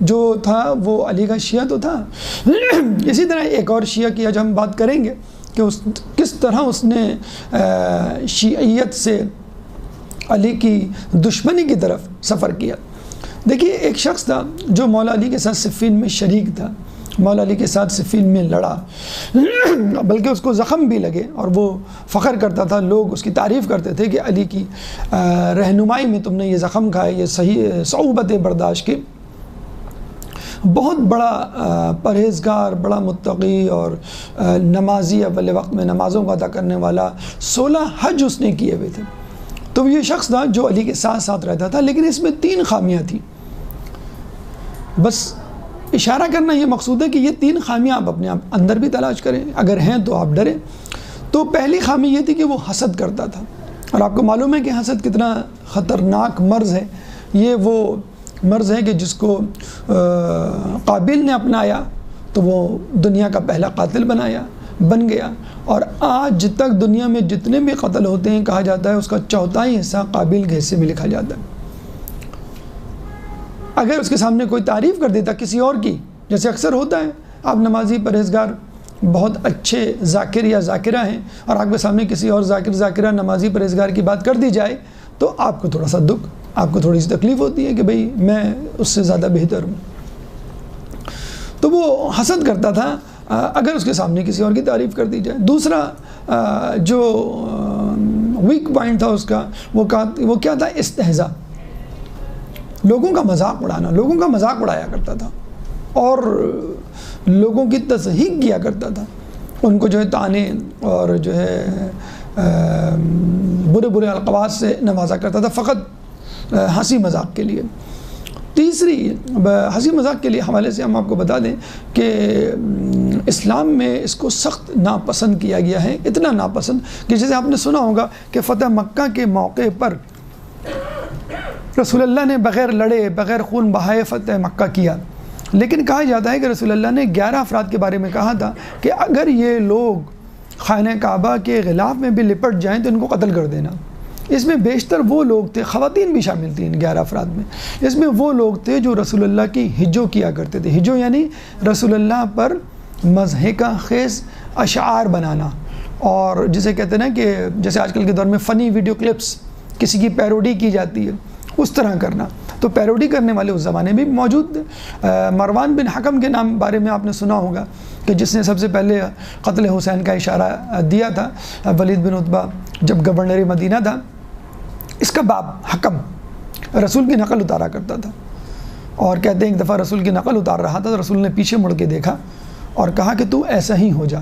جو تھا وہ علی کا شیعہ تو تھا۔ اسی طرح ایک اور شیعہ کی آج ہم بات کریں گے کہ کس طرح اس نے شیعیت سے علی کی دشمنی کی طرف سفر کیا۔ دیکھیے، ایک شخص تھا جو مولا علی کے ساتھ صفین میں شریک تھا، مولا علی کے ساتھ صفین میں لڑا، بلکہ اس کو زخم بھی لگے اور وہ فخر کرتا تھا، لوگ اس کی تعریف کرتے تھے کہ علی کی رہنمائی میں تم نے یہ زخم کھائے، یہ صحیح صعوبت برداشت کی۔ بہت بڑا پرہیزگار، بڑا متقی اور نمازی، اول وقت میں نمازوں کا ادا کرنے والا، 16 حج اس نے کیے ہوئے تھے۔ تو یہ شخص تھا جو علی کے ساتھ ساتھ رہتا تھا، لیکن اس میں 3 خامیاں تھیں۔ بس اشارہ کرنا یہ مقصود ہے کہ یہ 3 خامیاں آپ اپنے آپ اندر بھی تلاش کریں، اگر ہیں تو آپ ڈریں۔ تو پہلی خامی یہ تھی کہ وہ حسد کرتا تھا، اور آپ کو معلوم ہے کہ حسد کتنا خطرناک مرض ہے۔ یہ وہ مرض ہے کہ جس کو قابل نے اپنایا تو وہ دنیا کا پہلا قاتل بن گیا، اور آج تک دنیا میں جتنے بھی قتل ہوتے ہیں کہا جاتا ہے اس کا 1/4 حصہ قابل کے حصے میں لکھا جاتا ہے۔ اگر اس کے سامنے کوئی تعریف کر دیتا کسی اور کی، جیسے اکثر ہوتا ہے، آپ نمازی، پرہیزگار، بہت اچھے ذاکر یا ذاکرہ ہیں، اور آپ کے سامنے کسی اور ذاکرہ، نمازی، پرہیزگار کی بات کر دی جائے تو آپ کو تھوڑا سا دکھ، آپ کو تھوڑی سی تکلیف ہوتی ہے کہ بھئی میں اس سے زیادہ بہتر ہوں۔ تو وہ حسد کرتا تھا اگر اس کے سامنے کسی اور کی تعریف کر دی جائے۔ دوسرا جو ویک پوائنٹ تھا اس کا، وہ کیا تھا؟ استہزاء، لوگوں کا مذاق اڑانا، لوگوں کا مذاق اڑایا کرتا تھا اور لوگوں کی تضحیک کیا کرتا تھا، ان کو جو ہے طعنے اور جو ہے برے برے القابات سے نوازا کرتا تھا، فقط ہنسی مذاق کے لیے۔ تیسری، ہنسی مذاق کے لیے حوالے سے ہم آپ کو بتا دیں کہ اسلام میں اس کو سخت ناپسند کیا گیا ہے، اتنا ناپسند کہ جیسے آپ نے سنا ہوگا کہ فتح مکہ کے موقع پر رسول اللہ نے بغیر لڑے، بغیر خون بہائے فتح مکہ کیا، لیکن کہا جاتا ہے کہ رسول اللہ نے 11 افراد کے بارے میں کہا تھا کہ اگر یہ لوگ خانہ کعبہ کے غلاف میں بھی لپٹ جائیں تو ان کو قتل کر دینا۔ اس میں بیشتر وہ لوگ تھے، خواتین بھی شامل تھیں ان 11 افراد میں، اس میں وہ لوگ تھے جو رسول اللہ کی ہجو کیا کرتے تھے۔ ہجو یعنی رسول اللہ پر مضحکہ خیز اشعار بنانا، اور جسے کہتے ہیں نا کہ جیسے آج کل کے دور میں فنی ویڈیو کلپس، کسی کی پیروڈی کی جاتی ہے، اس طرح کرنا۔ تو پیروڈی کرنے والے اس زمانے میں بھی موجود تھے۔ مروان بن حکم کے نام بارے میں آپ نے سنا ہوگا کہ جس نے سب سے پہلے قتل حسین کا اشارہ دیا تھا، ولید بن عتبہ جب گورنر مدینہ تھا۔ اس کا باپ حکم رسول کی نقل اتارا کرتا تھا، اور کہتے ہیں ایک دفعہ رسول کی نقل اتار رہا تھا تو رسول نے پیچھے مڑ کے دیکھا اور کہا کہ تو ایسا ہی ہو جا،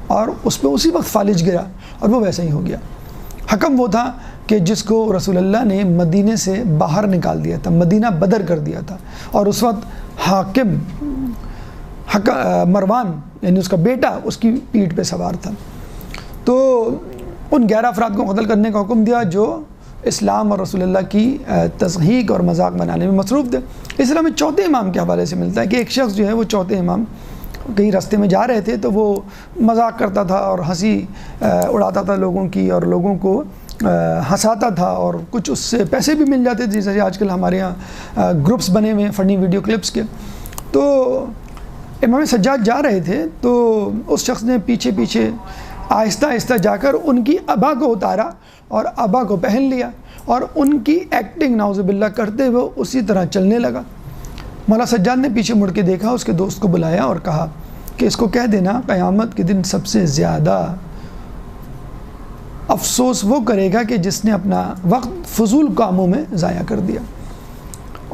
اور اس پہ اسی وقت فالج گرا اور وہ ویسا ہی ہو گیا۔ حکم وہ تھا کہ جس کو رسول اللہ نے مدینے سے باہر نکال دیا تھا، مدینہ بدر کر دیا تھا، اور اس وقت حاکم مروان یعنی اس کا بیٹا اس کی پیٹھ پہ سوار تھا۔ تو ان 11 افراد کو قتل کرنے کا حکم دیا جو اسلام اور رسول اللہ کی تضحیق اور مذاق بنانے میں مصروف تھے۔ اس طرح میں چوتھے امام کے حوالے سے ملتا ہے کہ ایک شخص جو ہے وہ چوتھے امام کہیں راستے میں جا رہے تھے تو وہ مذاق کرتا تھا اور ہنسی اڑاتا تھا لوگوں کی، اور لوگوں کو ہنساتا تھا، اور کچھ اس سے پیسے بھی مل جاتے تھے، جیسے آج کل ہمارے یہاں گروپس بنے ہوئے ہیں فنی ویڈیو کلپس کے۔ تو امام سجاد جا رہے تھے تو اس شخص نے پیچھے پیچھے آہستہ آہستہ جا کر ان کی ابا کو اتارا اور ابا کو پہن لیا، اور ان کی ایکٹنگ نعوذ باللہ کرتے ہوئے اسی طرح چلنے لگا۔ مولا سجاد نے پیچھے مڑ کے دیکھا، اس کے دوست کو بلایا اور کہا کہ اس کو کہہ دینا قیامت کے دن سب سے زیادہ افسوس وہ کرے گا کہ جس نے اپنا وقت فضول کاموں میں ضائع کر دیا۔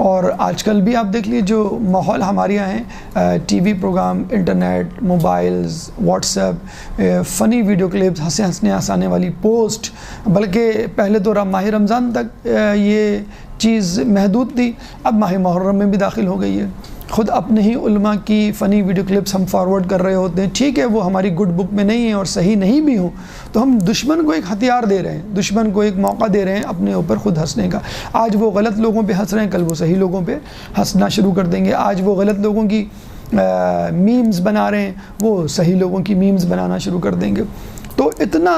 اور آج کل بھی آپ دیکھ لیجیے جو ماحول ہمارے یہاں ہیں، T V programme, internet, mobiles, WhatsApp, funny video clips, ہنسنے ہنسانے والی پوسٹ، بلکہ پہلے تو ماہ رمضان تک یہ چیز محدود تھی، اب ماہ محرم میں بھی داخل ہو گئی ہے۔ خود اپنے ہی علماء کی فنی ویڈیو کلپس ہم فارورڈ کر رہے ہوتے ہیں، ٹھیک ہے وہ ہماری گڈ بک میں نہیں ہیں اور صحیح نہیں بھی ہوں، تو ہم دشمن کو ایک ہتھیار دے رہے ہیں، دشمن کو ایک موقع دے رہے ہیں اپنے اوپر خود ہنسنے کا۔ آج وہ غلط لوگوں پہ ہنس رہے ہیں، کل وہ صحیح لوگوں پہ ہنسنا شروع کر دیں گے۔ آج وہ غلط لوگوں کی میمز بنا رہے ہیں، وہ صحیح لوگوں کی میمز بنانا شروع کر دیں گے۔ تو اتنا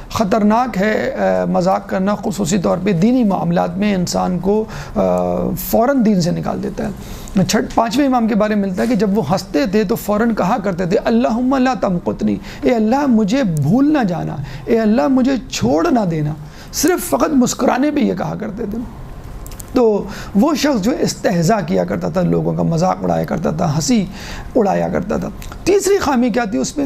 خطرناک ہے مذاق کرنا، خصوصی طور پہ دینی معاملات میں انسان کو فوراً دین سے نکال دیتا ہے۔ پانچویں امام کے بارے میں ملتا ہے کہ جب وہ ہنستے تھے تو فوراً کہا کرتے تھے اللہم لا تمقتنی، اے اللہ مجھے بھول نہ جانا، اے اللہ مجھے چھوڑ نہ دینا، صرف فقط مسکرانے پہ یہ کہا کرتے تھے۔ تو وہ شخص جو استہزاء کیا کرتا تھا، لوگوں کا مذاق اڑایا کرتا تھا، ہنسی اڑایا کرتا تھا۔ تیسری خامی کیا تھی؟ اس میں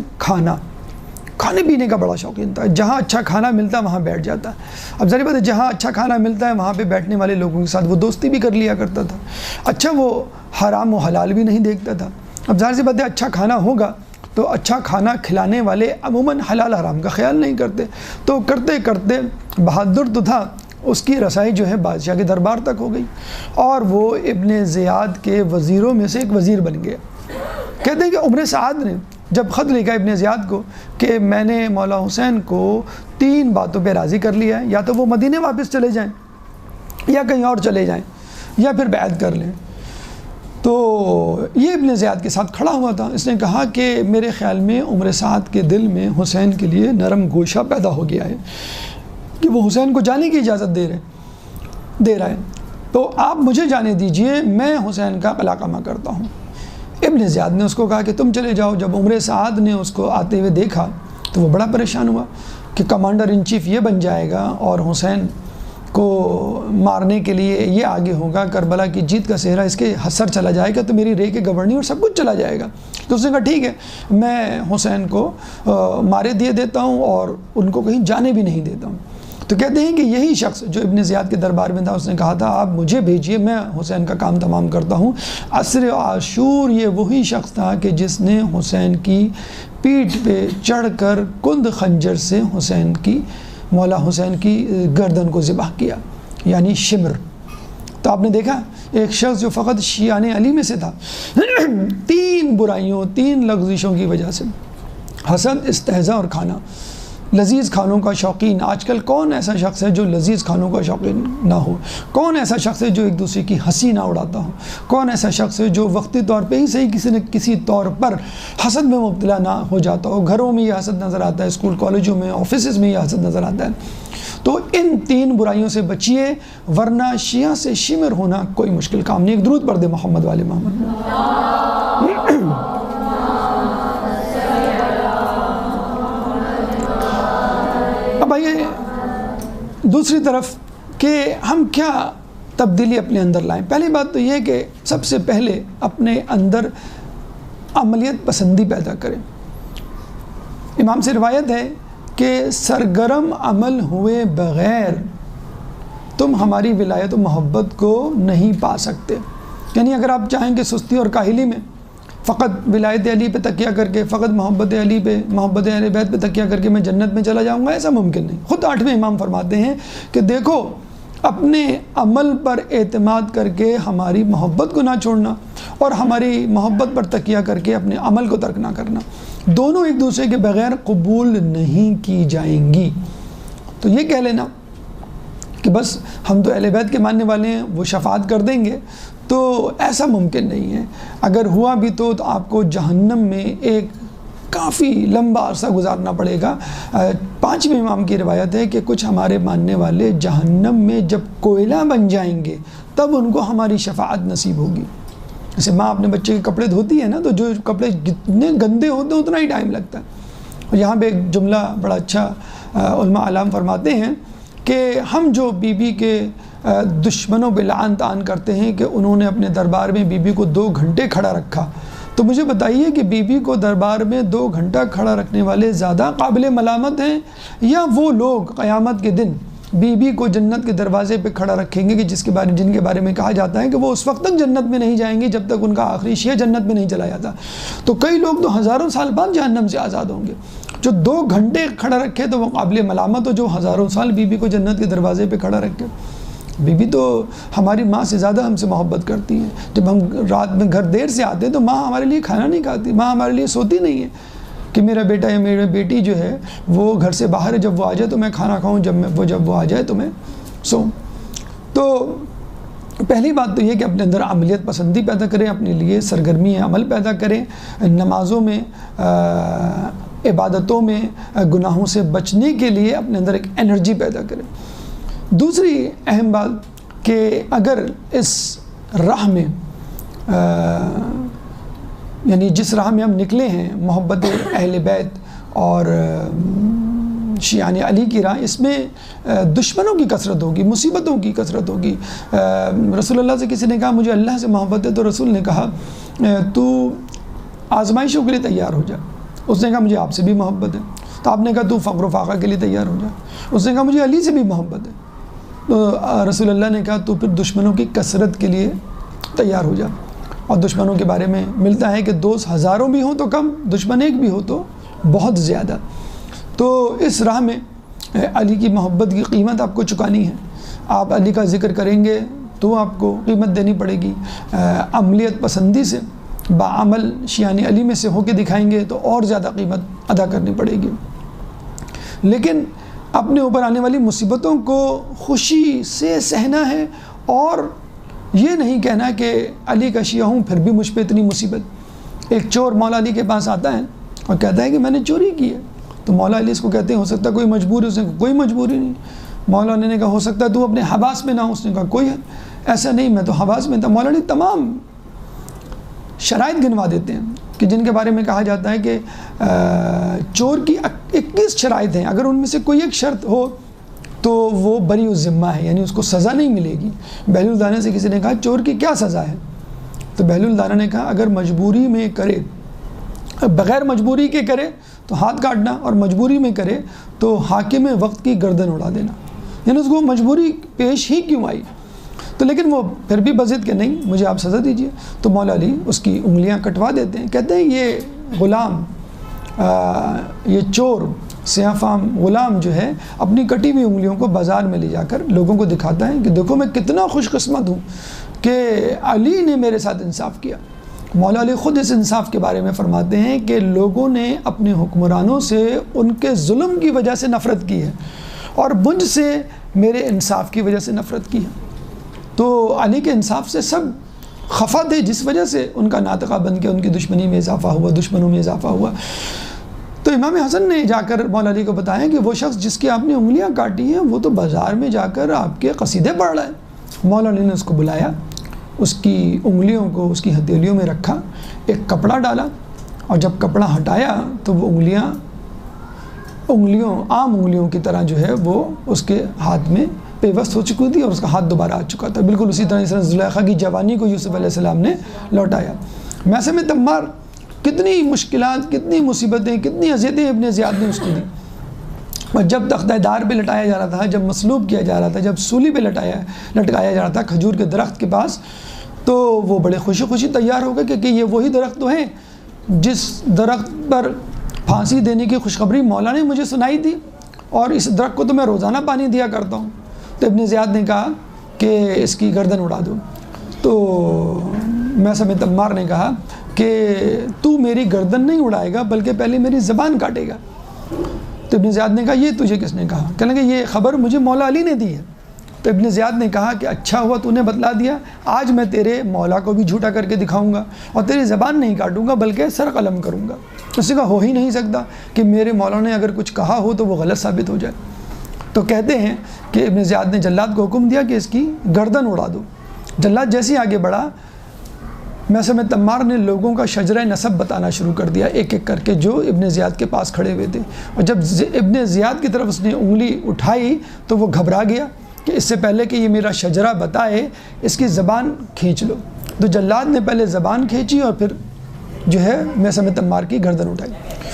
کھانے پینے کا بڑا شوقین تھا، جہاں اچھا کھانا ملتا وہاں بیٹھ جاتا۔ اب ظاہر بات ہے جہاں اچھا کھانا ملتا ہے وہاں پہ بیٹھنے والے لوگوں کے ساتھ وہ دوستی بھی کر لیا کرتا تھا۔ اچھا وہ حرام و حلال بھی نہیں دیکھتا تھا۔ اب ظاہر سی بات ہے اچھا کھانا ہوگا تو اچھا کھانا کھلانے والے عموماً حلال حرام کا خیال نہیں کرتے، تو کرتے کرتے بہادر تو تھا، اس کی رسائی جو ہے بادشاہ کے دربار تک ہو گئی، اور وہ ابن زیاد کے وزیروں میں سے ایک وزیر بن گیا۔ کہتے ہیں کہ عمر سعد نے جب خط لکھا ابن زیاد کو کہ میں نے مولا حسین کو 3 باتوں پہ راضی کر لیا ہے، یا تو وہ مدینے واپس چلے جائیں، یا کہیں اور چلے جائیں، یا پھر بیعت کر لیں، تو یہ ابن زیاد کے ساتھ کھڑا ہوا تھا۔ اس نے کہا کہ میرے خیال میں عمر سعد کے دل میں حسین کے لیے نرم گوشہ پیدا ہو گیا ہے کہ وہ حسین کو جانے کی اجازت دے رہا ہے، تو آپ مجھے جانے دیجئے، میں حسین کا قلعہ کرتا ہوں۔ ابن زیاد نے اس کو کہا کہ تم چلے جاؤ۔ جب عمر سعد نے اس کو آتے ہوئے دیکھا تو وہ بڑا پریشان ہوا کہ کمانڈر ان چیف یہ بن جائے گا اور حسین کو مارنے کے لیے یہ آگے ہوگا، کربلا کی جیت کا صحرا اس کے سر چلا جائے گا، تو میری رے کے گورنر اور سب کچھ چلا جائے گا۔ تو اس نے کہا ٹھیک ہے، میں حسین کو مارے دیے دیتا ہوں اور ان کو کہیں جانے بھی نہیں دیتا ہوں۔ تو کہتے ہیں کہ یہی شخص جو ابن زیاد کے دربار میں تھا، اس نے کہا تھا آپ مجھے بھیجیے، میں حسین کا کام تمام کرتا ہوں۔ عصر عاشور یہ وہی شخص تھا کہ جس نے حسین کی پیٹھ پہ چڑھ کر کند خنجر سے مولا حسین کی گردن کو ذبح کیا، یعنی شمر۔ تو آپ نے دیکھا ایک شخص جو فقط شیعان علی میں سے تھا، 3 برائیوں، 3 لغزشوں کی وجہ سے، حسد، استہزاء اور کھانا، لذیذ کھانوں کا شوقین۔ آج کل کون ایسا شخص ہے جو لذیذ کھانوں کا شوقین نہ ہو؟ کون ایسا شخص ہے جو ایک دوسرے کی ہنسی نہ اڑاتا ہو؟ کون ایسا شخص ہے جو وقتی طور پہ ہی صحیح کسی نہ کسی طور پر حسد میں مبتلا نہ ہو جاتا ہو؟ گھروں میں یہ حسد نظر آتا ہے، اسکول کالجوں میں، آفیسز میں یہ حسد نظر آتا ہے۔ تو ان 3 برائیوں سے بچیے، ورنہ شیعہ سے شمر ہونا کوئی مشکل کام نہیں۔ ایک درود پڑھ دے محمد والے محمد۔ اب آئیے دوسری طرف کہ ہم کیا تبدیلی اپنے اندر لائیں۔ پہلی بات تو یہ کہ سب سے پہلے اپنے اندر عملیت پسندی پیدا کریں۔ امام سے روایت ہے کہ سرگرم عمل ہوئے بغیر تم ہماری ولایت و محبت کو نہیں پا سکتے۔ یعنی اگر آپ چاہیں کہ سستی اور کاہلی میں فقط ولایت علی پہ تکیہ کر کے، فقط محبت علی پہ، محبت اہل بیت پہ تکیہ کر کے میں جنت میں چلا جاؤں گا، ایسا ممکن نہیں۔ خود 8ویں امام فرماتے ہیں کہ دیکھو اپنے عمل پر اعتماد کر کے ہماری محبت کو نہ چھوڑنا، اور ہماری محبت پر تکیہ کر کے اپنے عمل کو ترک نہ کرنا، دونوں ایک دوسرے کے بغیر قبول نہیں کی جائیں گی۔ تو یہ کہہ لینا کہ بس ہم تو اہل بیت کے ماننے والے ہیں، وہ شفاعت کر دیں گے، تو ایسا ممکن نہیں ہے۔ اگر ہوا بھی تو آپ کو جہنم میں ایک کافی لمبا عرصہ گزارنا پڑے گا۔ 5ویں امام کی روایت ہے کہ کچھ ہمارے ماننے والے جہنم میں جب کوئلہ بن جائیں گے تب ان کو ہماری شفاعت نصیب ہوگی۔ جیسے ماں اپنے بچے کے کپڑے دھوتی ہے نا، تو جو کپڑے جتنے گندے ہوتے ہیں اتنا ہی ٹائم لگتا ہے۔ اور یہاں پہ ایک جملہ بڑا اچھا علماء علام فرماتے ہیں کہ ہم جو بی بی کے دشمنوں پہ لعن طعن کرتے ہیں کہ انہوں نے اپنے دربار میں بی بی کو 2 گھنٹے کھڑا رکھا، تو مجھے بتائیے کہ بی بی کو دربار میں 2 گھنٹہ کھڑا رکھنے والے زیادہ قابل ملامت ہیں، یا وہ لوگ قیامت کے دن بی بی کو جنت کے دروازے پہ کھڑا رکھیں گے کہ جن کے بارے میں کہا جاتا ہے کہ وہ اس وقت تک جنت میں نہیں جائیں گے جب تک ان کا آخری شیعہ جنت میں نہیں چلا جاتا۔ تو کئی لوگ تو ہزاروں سال بعد جہنم سے آزاد ہوں گے۔ جو 2 گھنٹے کھڑا رکھے تو وہ قابل ملامت ہو، جو ہزاروں سال بی بی کو جنت کے دروازے پہ کھڑا رکھے۔ بی بی تو ہماری ماں سے زیادہ ہم سے محبت کرتی ہیں۔ جب ہم رات میں گھر دیر سے آتے ہیں تو ماں ہمارے لیے کھانا نہیں کھاتی، ماں ہمارے لیے سوتی نہیں ہے کہ میرا بیٹا یا میری بیٹی جو ہے وہ گھر سے باہر ہے، جب وہ آ جائے تو میں کھانا کھاؤں، جب وہ آ جائے تو میں سوؤں۔ تو پہلی بات تو یہ کہ اپنے اندر عملیت پسندی پیدا کریں، اپنے لیے سرگرمی عمل پیدا کریں، نمازوں میں، عبادتوں میں گناہوں سے بچنے کے لیے اپنے اندر ایک انرجی پیدا کریں۔ دوسری اہم بات کہ اگر اس راہ میں یعنی جس راہ میں ہم نکلے ہیں، محبت اہل بیت اور شیعان علی کی راہ، اس میں دشمنوں کی کثرت ہوگی، مصیبتوں کی کثرت ہوگی۔ رسول اللہ سے کسی نے کہا مجھے اللہ سے محبت ہے، تو رسول نے کہا تو آزمائشوں کے لیے تیار ہو جا۔ اس نے کہا مجھے آپ سے بھی محبت ہے، تو آپ نے کہا تو فقر و فاقہ کے لیے تیار ہو جا۔ اس نے کہا مجھے علی سے بھی محبت ہے، تو رسول اللہ نے کہا تو پھر دشمنوں کی کثرت کے لیے تیار ہو جا۔ اور دشمنوں کے بارے میں ملتا ہے کہ دوست ہزاروں بھی ہوں تو کم، دشمن ایک بھی ہو تو بہت زیادہ۔ تو اس راہ میں علی کی محبت کی قیمت آپ کو چکانی ہے۔ آپ علی کا ذکر کریں گے تو آپ کو قیمت دینی پڑے گی۔ عملیت پسندی سے باعمل شیعان علی میں سے ہو کے دکھائیں گے تو اور زیادہ قیمت ادا کرنی پڑے گی۔ لیکن اپنے اوپر آنے والی مصیبتوں کو خوشی سے سہنا ہے، اور یہ نہیں کہنا کہ علی کا شیعہ ہوں پھر بھی مجھ پہ اتنی مصیبت۔ ایک چور مولا علی کے پاس آتا ہے اور کہتا ہے کہ میں نے چوری کی ہے، تو مولا علی اس کو کہتے ہیں ہو سکتا ہے کوئی مجبوری، اس نے کہا کوئی مجبوری نہیں۔ مولا علی نے کہا ہو سکتا ہے تو اپنے حواس میں نہ ہو، اس نے کہا کوئی ایسا نہیں، میں تو حواس میں تھا۔ مولا علی تمام شرائط گنوا دیتے ہیں کہ جن کے بارے میں کہا جاتا ہے کہ چور کی 21 شرائط ہیں، اگر ان میں سے کوئی ایک شرط ہو تو وہ بری الذمہ ہے، یعنی اس کو سزا نہیں ملے گی۔ بہلول دانا سے کسی نے کہا چور کی کیا سزا ہے، تو بہلول دانا نے کہا اگر مجبوری میں کرے، بغیر مجبوری کے کرے تو ہاتھ کاٹنا، اور مجبوری میں کرے تو حاکم وقت کی گردن اڑا دینا، یعنی اس کو مجبوری پیش ہی کیوں آئی۔ تو لیکن وہ پھر بھی بضد کہ نہیں مجھے آپ سزا دیجئے، تو مولا علی اس کی انگلیاں کٹوا دیتے ہیں۔ کہتے ہیں یہ غلام، یہ چور سیاہ فام غلام جو ہے اپنی کٹی ہوئی انگلیوں کو بازار میں لے جا کر لوگوں کو دکھاتا ہے کہ دیکھو میں کتنا خوش قسمت ہوں کہ علی نے میرے ساتھ انصاف کیا۔ مولا علی خود اس انصاف کے بارے میں فرماتے ہیں کہ لوگوں نے اپنے حکمرانوں سے ان کے ظلم کی وجہ سے نفرت کی ہے، اور مجھ سے میرے انصاف کی وجہ سے نفرت کی ہے۔ تو علی کے انصاف سے سب خفا تھے، جس وجہ سے ان کا ناطقہ بن کے ان کی دشمنی میں اضافہ ہوا، دشمنوں میں اضافہ ہوا۔ تو امام حسن نے جا کر مولا علی کو بتایا کہ وہ شخص جس کی آپ نے انگلیاں کاٹی ہیں وہ تو بازار میں جا کر آپ کے قصیدے پڑھ رہا ہے۔ مولا علی نے اس کو بلایا، اس کی انگلیوں کو اس کی ہتھیلیوں میں رکھا، ایک کپڑا ڈالا، اور جب کپڑا ہٹایا تو وہ انگلیوں عام انگلیوں کی طرح جو ہے وہ اس کے ہاتھ میں پیوست ہو چکی تھی، اور اس کا ہاتھ دوبارہ آ چکا تھا، بالکل اسی طرح زلیخا کی جوانی کو یوسف علیہ السلام نے لوٹایا۔ میسم تمار، کتنی مشکلات، کتنی مصیبتیں، کتنی اذیتیں ابن زیاد نے اس کو دی، اور جب تختہ دار پہ لٹایا جا رہا تھا، جب مصلوب کیا جا رہا تھا، جب سولی پہ لٹکایا جا رہا تھا کھجور کے درخت کے پاس، تو وہ بڑے خوشی خوشی تیار ہو گئے کہ یہ وہی درخت تو ہیں جس درخت پر پھانسی دینے کی خوشخبری مولا نے مجھے سنائی تھی، اور اس درخت کو تو میں روزانہ پانی دیا کرتا ہوں۔ تو ابن زیاد نے کہا کہ اس کی گردن اڑا دو۔ تو میثم تمار نے کہا کہ تو میری گردن نہیں اڑائے گا بلکہ پہلے میری زبان کاٹے گا۔ تو ابن زیاد نے کہا یہ تجھے کس نے کہا؟ کہنے لگے یہ خبر مجھے مولا علی نے دی ہے۔ تو ابن زیاد نے کہا کہ اچھا ہوا تو نے بتلا دیا، آج میں تیرے مولا کو بھی جھوٹا کر کے دکھاؤں گا، اور تیری زبان نہیں کاٹوں گا بلکہ سر قلم کروں گا۔ اس نے کہا ہو ہی نہیں سکتا کہ میرے مولا نے اگر کچھ کہا ہو تو وہ غلط ثابت ہو جائے۔ تو کہتے ہیں کہ ابن زیاد نے جلاد کو حکم دیا کہ اس کی گردن اڑا دو۔ جلاد جیسے آگے بڑھا، میثم تمار نے لوگوں کا شجرہ نسب بتانا شروع کر دیا ایک ایک کر کے جو ابن زیاد کے پاس کھڑے ہوئے تھے، اور جب ابن زیاد کی طرف اس نے انگلی اٹھائی تو وہ گھبرا گیا کہ اس سے پہلے کہ یہ میرا شجرہ بتائے اس کی زبان کھینچ لو۔ تو جلاد نے پہلے زبان کھینچی اور پھر جو ہے میثم تمار کی گردن اٹھائی۔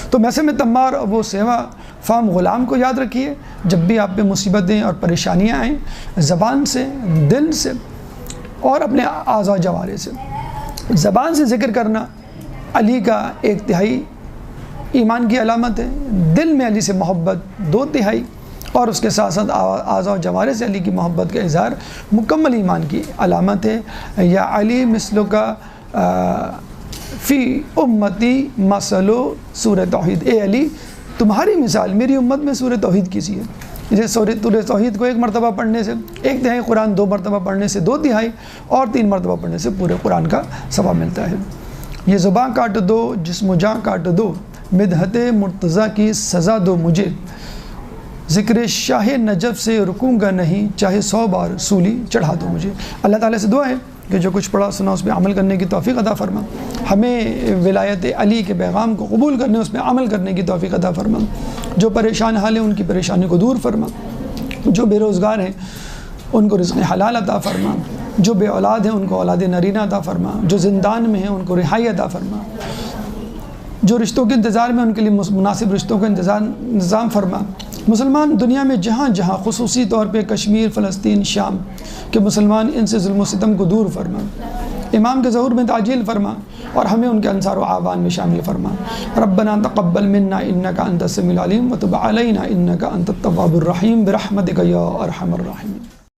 تو میثم تمار وہ سیوا فام غلام کو یاد رکھیے، جب بھی آپ پہ مصیبتیں اور پریشانیاں آئیں، زبان سے، دل سے اور اپنے اعضاء و جوارح سے، زبان سے ذکر کرنا علی کا 1/3 ایمان کی علامت ہے، دل میں علی سے محبت 2/3، اور اس کے ساتھ ساتھ اعضاء و جوارح سے علی کی محبت کا اظہار مکمل ایمان کی علامت ہے۔ یا علی مثلو کا فی امتی مثلو سورہ توحید، اے علی تمہاری مثال میری امت میں سورہ توحید کسی ہے۔ جیسے سورہ توحید کو 1 مرتبہ پڑھنے سے 1/3 قرآن، 2 مرتبہ پڑھنے سے 2/3، اور 3 مرتبہ پڑھنے سے پورے قرآن کا ثواب ملتا ہے۔ یہ زباں کاٹ دو، جسم و جاں کاٹ دو، مدحت مرتضیٰ کی سزا دو مجھے، ذکر شاہ نجف سے رکوں گا نہیں، چاہے 100 بار سولی چڑھا دو مجھے۔ اللہ تعالیٰ سے دعا ہے کہ جو کچھ پڑھا سنا اس پہ عمل کرنے کی توفیق عطا فرما، ہمیں ولایت علی کے پیغام کو قبول کرنے، اس پہ عمل کرنے کی توفیق عطا فرما، جو پریشان حال ہیں ان کی پریشانی کو دور فرما، جو بے روزگار ہیں ان کو رزق حلال عطا فرما، جو بے اولاد ہیں ان کو اولاد نرینہ عطا فرما، جو زندان میں ہیں ان کو رہائی عطا فرما، جو رشتوں کے انتظار میں ان کے لیے مناسب رشتوں کا انتظام فرما۔ مسلمان دنیا میں جہاں جہاں، خصوصی طور پہ کشمیر، فلسطین، شام کے مسلمان، ان سے ظلم و ستم کو دور فرما، امام کے ظہور میں تعجیل فرما، اور ہمیں ان کے انصار و اعوان میں شامل فرما۔ ربنا تقبل منا انک انت السمیع العلیم وتب علینا انک انت التواب الرحیم برحمتک یا ارحم الراحمین۔